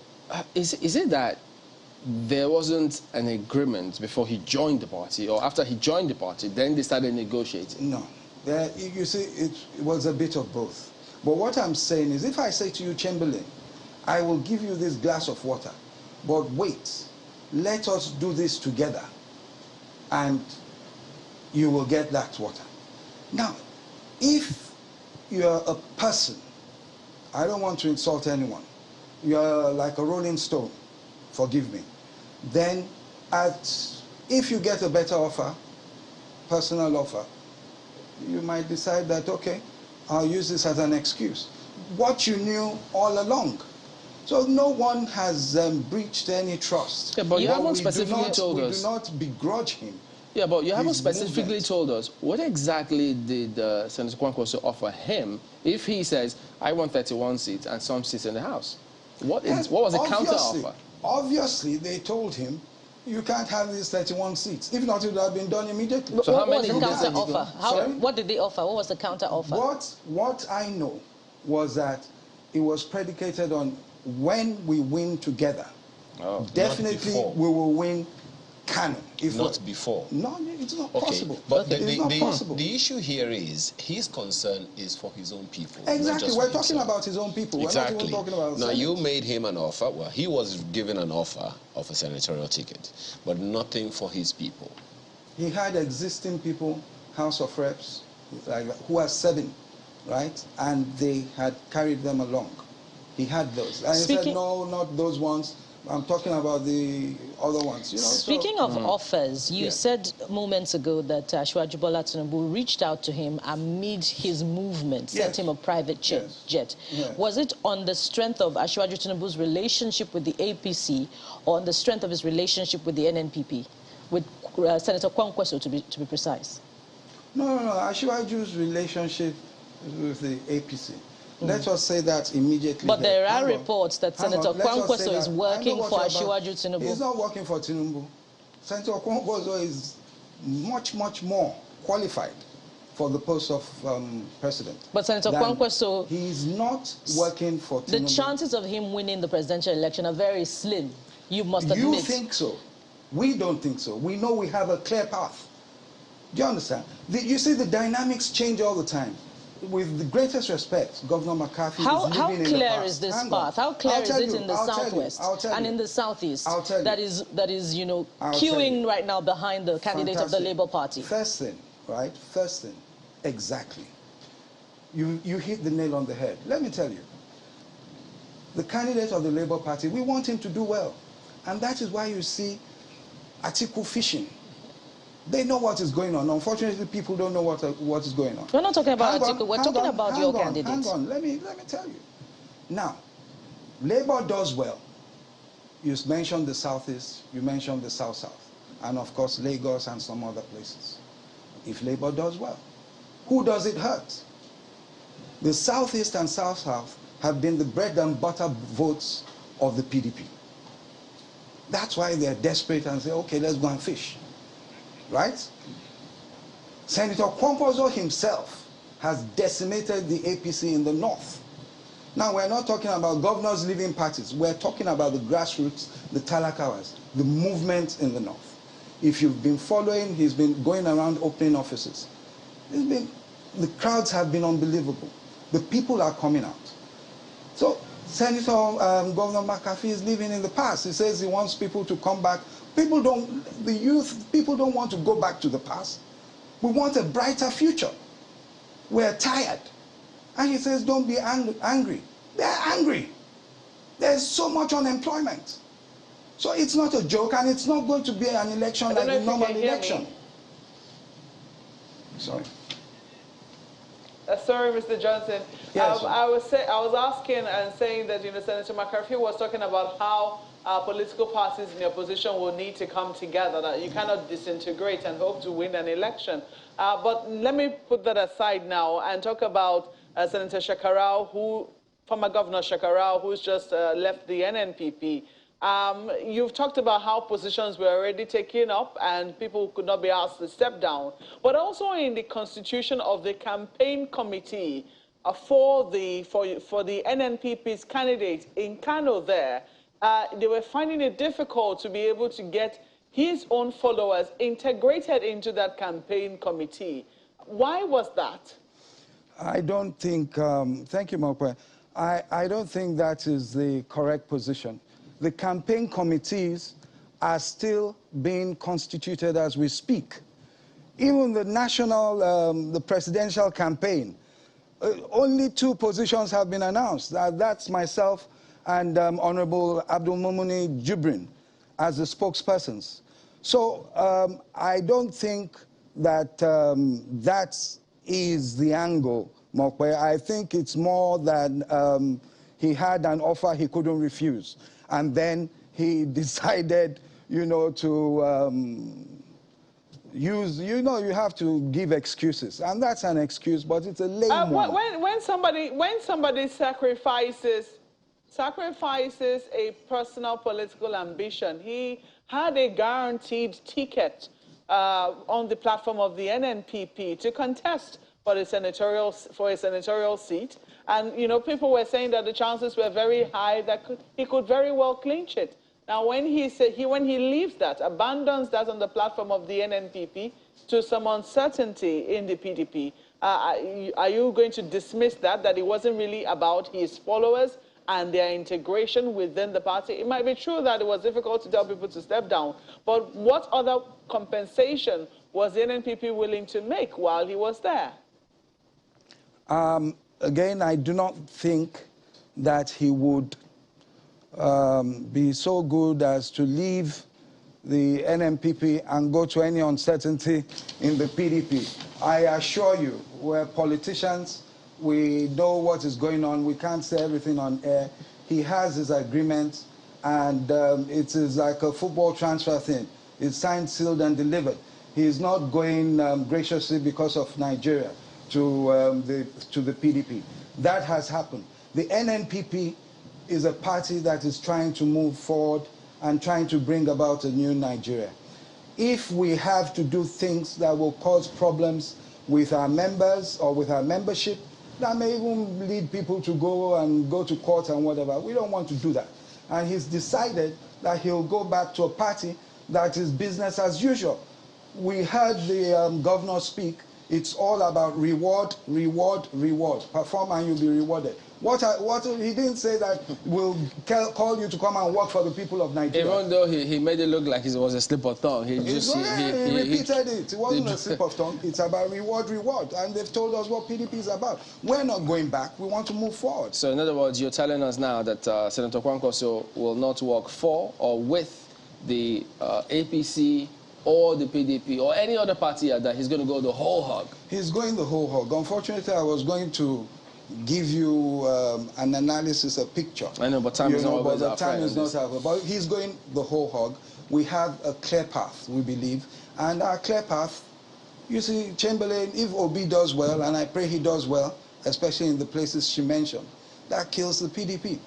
is it that there wasn't an agreement before he joined the party, or after he joined the party, then they started negotiating? No. You see, it was a bit of both. But what I'm saying is, if I say to you, Chamberlain, I will give you this glass of water, but wait, let us do this together, and you will get that water. Now, if you're a person, I don't want to insult anyone, you're like a rolling stone, forgive me, then if you get a better offer, personal offer, you might decide that, okay, I'll use this as an excuse. What you knew all along. So no one has breached any trust. Yeah, but you haven't specifically told us. We do not begrudge him. Yeah, but you haven't specifically told us what exactly did Senator Kwankwaso offer him if he says, I want 31 seats and some seats in the House? What was the counter offer? Obviously, they told him, you can't have these 31 seats. If not, it would have been done immediately. So what was the counter offer? What did they offer? What was the counter offer? What I know was that it was predicated on when we win together. Oh, definitely we will win Kanu. Not before. No, it's not possible. But it's not possible. The issue here is his concern is for his own people. Exactly. We're talking about his own people. Exactly. We're not even talking about now, Senate. you made him an offer. Well, he was given an offer of a senatorial ticket, but nothing for his people. He had existing people, House of Reps, who are 7, right? And they had carried them along. He had those. And he said, no, not those ones. I'm talking about the other ones. You know, Speaking of offers, you said moments ago that Asiwaju Bola Tinubu reached out to him amid his movement, sent him a private jet. Yes. Was it on the strength of Asiwaju Tinubu's relationship with the APC or on the strength of his relationship with the NNPP, with Senator Kwankwaso to be precise? No. Asiwaju's relationship with the APC. Let us say that immediately. But there are reports that Senator Kwankwaso is working for Asiwaju Tinubu. He's not working for Tinubu. Senator Kwankwaso is much, much more qualified for the post of president. But Senator Kwankwaso... He's not working for Tinubu. The chances of him winning the presidential election are very slim, you must admit. You think so. We don't think so. We know we have a clear path. Do you understand? You see, the dynamics change all the time. With the greatest respect, Governor McCarthy is living in the past. How clear is this path? How clear is it in the southwest and in the southeast that is, you know, queuing right now behind the candidate of the Labour Party? First thing, right? First thing, exactly. You hit the nail on the head. Let me tell you, the candidate of the Labour Party, we want him to do well. And that is why you see Atiku fishing. They know what is going on. Unfortunately, people don't know what is going on. We're not talking about Atiku. We're talking about your candidate. Hang on. Let me tell you. Now, Labour does well. You mentioned the Southeast. You mentioned the South-South. And, of course, Lagos and some other places. If Labour does well, who does it hurt? The Southeast and South-South have been the bread and butter votes of the PDP. That's why they're desperate and say, okay, let's go and fish. Right? Senator Kwankwaso himself has decimated the APC in the north. Now, we're not talking about governors leaving parties. We're talking about the grassroots, the talakawas, the movement in the north. If you've been following, he's been going around opening offices. The crowds have been unbelievable. The people are coming out. So Senator Governor McAfee is living in the past. He says he wants people to come back. People don't want to go back to the past. We want a brighter future. We're tired. And he says, don't be angry. They're angry. There's so much unemployment. So it's not a joke, and it's not going to be an election like a normal election. Sorry. Sorry, Mr. Johnson. Yes, I was asking and saying that Senator McCarthy was talking about how political parties in the opposition will need to come together. That you cannot disintegrate and hope to win an election. But let me put that aside now and talk about Senator Shekarau, former Governor Shekarau, who's just left the NNPP. You've talked about how positions were already taken up and people could not be asked to step down. But also in the constitution of the campaign committee for the NNPP's candidate in Kano there, they were finding it difficult to be able to get his own followers integrated into that campaign committee. Why was that? I don't think, thank you, Mokwe. I don't think that is the correct position. The campaign committees are still being constituted as we speak. Even the national, the presidential campaign, only 2 positions have been announced. That's myself and Honorable Abdulmumuni Jibrin as the spokespersons. So I don't think that that is the angle, Mokwe. I think it's more that he had an offer he couldn't refuse. And then he decided, to you have to give excuses. And that's an excuse, but it's a lame one. When somebody sacrifices a personal political ambition, he had a guaranteed ticket on the platform of the NNPP to contest for a senatorial seat. And, people were saying that the chances were very high that he could very well clinch it. Now, when he leaves that, abandons that on the platform of the NNPP to some uncertainty in the PDP, are you going to dismiss that it wasn't really about his followers and their integration within the party? It might be true that it was difficult to tell people to step down, but what other compensation was the NNPP willing to make while he was there? Again, I do not think that he would be so good as to leave the NNPP and go to any uncertainty in the PDP. I assure you, we're politicians. We know what is going on. We can't say everything on air. He has his agreement, and it is like a football transfer thing. It's signed, sealed, and delivered. He is not going graciously because of Nigeria to the PDP. That has happened. The NNPP is a party that is trying to move forward and trying to bring about a new Nigeria. If we have to do things that will cause problems with our members or with our membership, that may even lead people to go to court and whatever. We don't want to do that. And he's decided that he'll go back to a party that is business as usual. We heard the governor speak. It's all about reward, reward, reward. Perform and you'll be rewarded. He didn't say that we'll call you to come and work for the people of Nigeria. Even though he made it look like it was a slip of tongue. He repeated it. It wasn't a slip of tongue. It's about reward, reward. And they've told us what PDP is about. We're not going back. We want to move forward. So in other words, you're telling us now that Senator Kwankwaso will not work for or with the APC or the PDP or any other party that he's going to go the whole hog. He's going the whole hog. Unfortunately, I was going to give you an analysis, a picture. I know, but time is not always our friend. Time is not our friend. But he's going the whole hog. We have a clear path, we believe. And our clear path, you see, Chamberlain, if Obi does well, and I pray he does well, especially in the places she mentioned, that kills the PDP.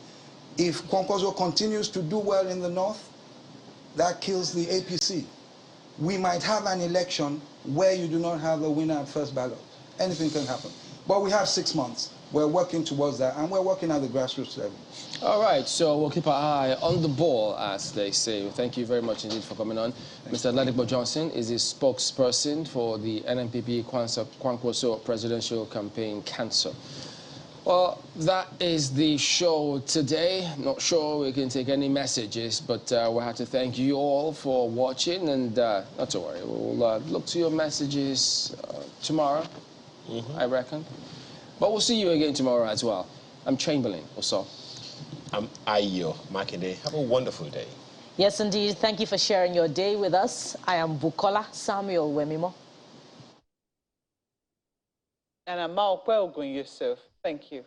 If Kwankwaso continues to do well in the north, that kills the APC. We might have an election where you do not have a winner at first ballot. Anything can happen. But we have 6 months. We're working towards that, and we're working at the grassroots level. All right, so we'll keep our eye on the ball, as they say. Thank you very much indeed for coming on. Mr. Ladipo Johnson is the spokesperson for the NNPP Kwankwaso Presidential Campaign Council. Well, that is the show today. Not sure we can take any messages, but we'll have to thank you all for watching, and not to worry, we'll look to your messages tomorrow, I reckon. But we'll see you again tomorrow as well. I'm Chamberlain, also. I'm Ayo Makinde. Have a wonderful day. Yes, indeed. Thank you for sharing your day with us. I am Bukola Samuel Wemimo. And I'm Maokwe Ogun Yusuf. Thank you.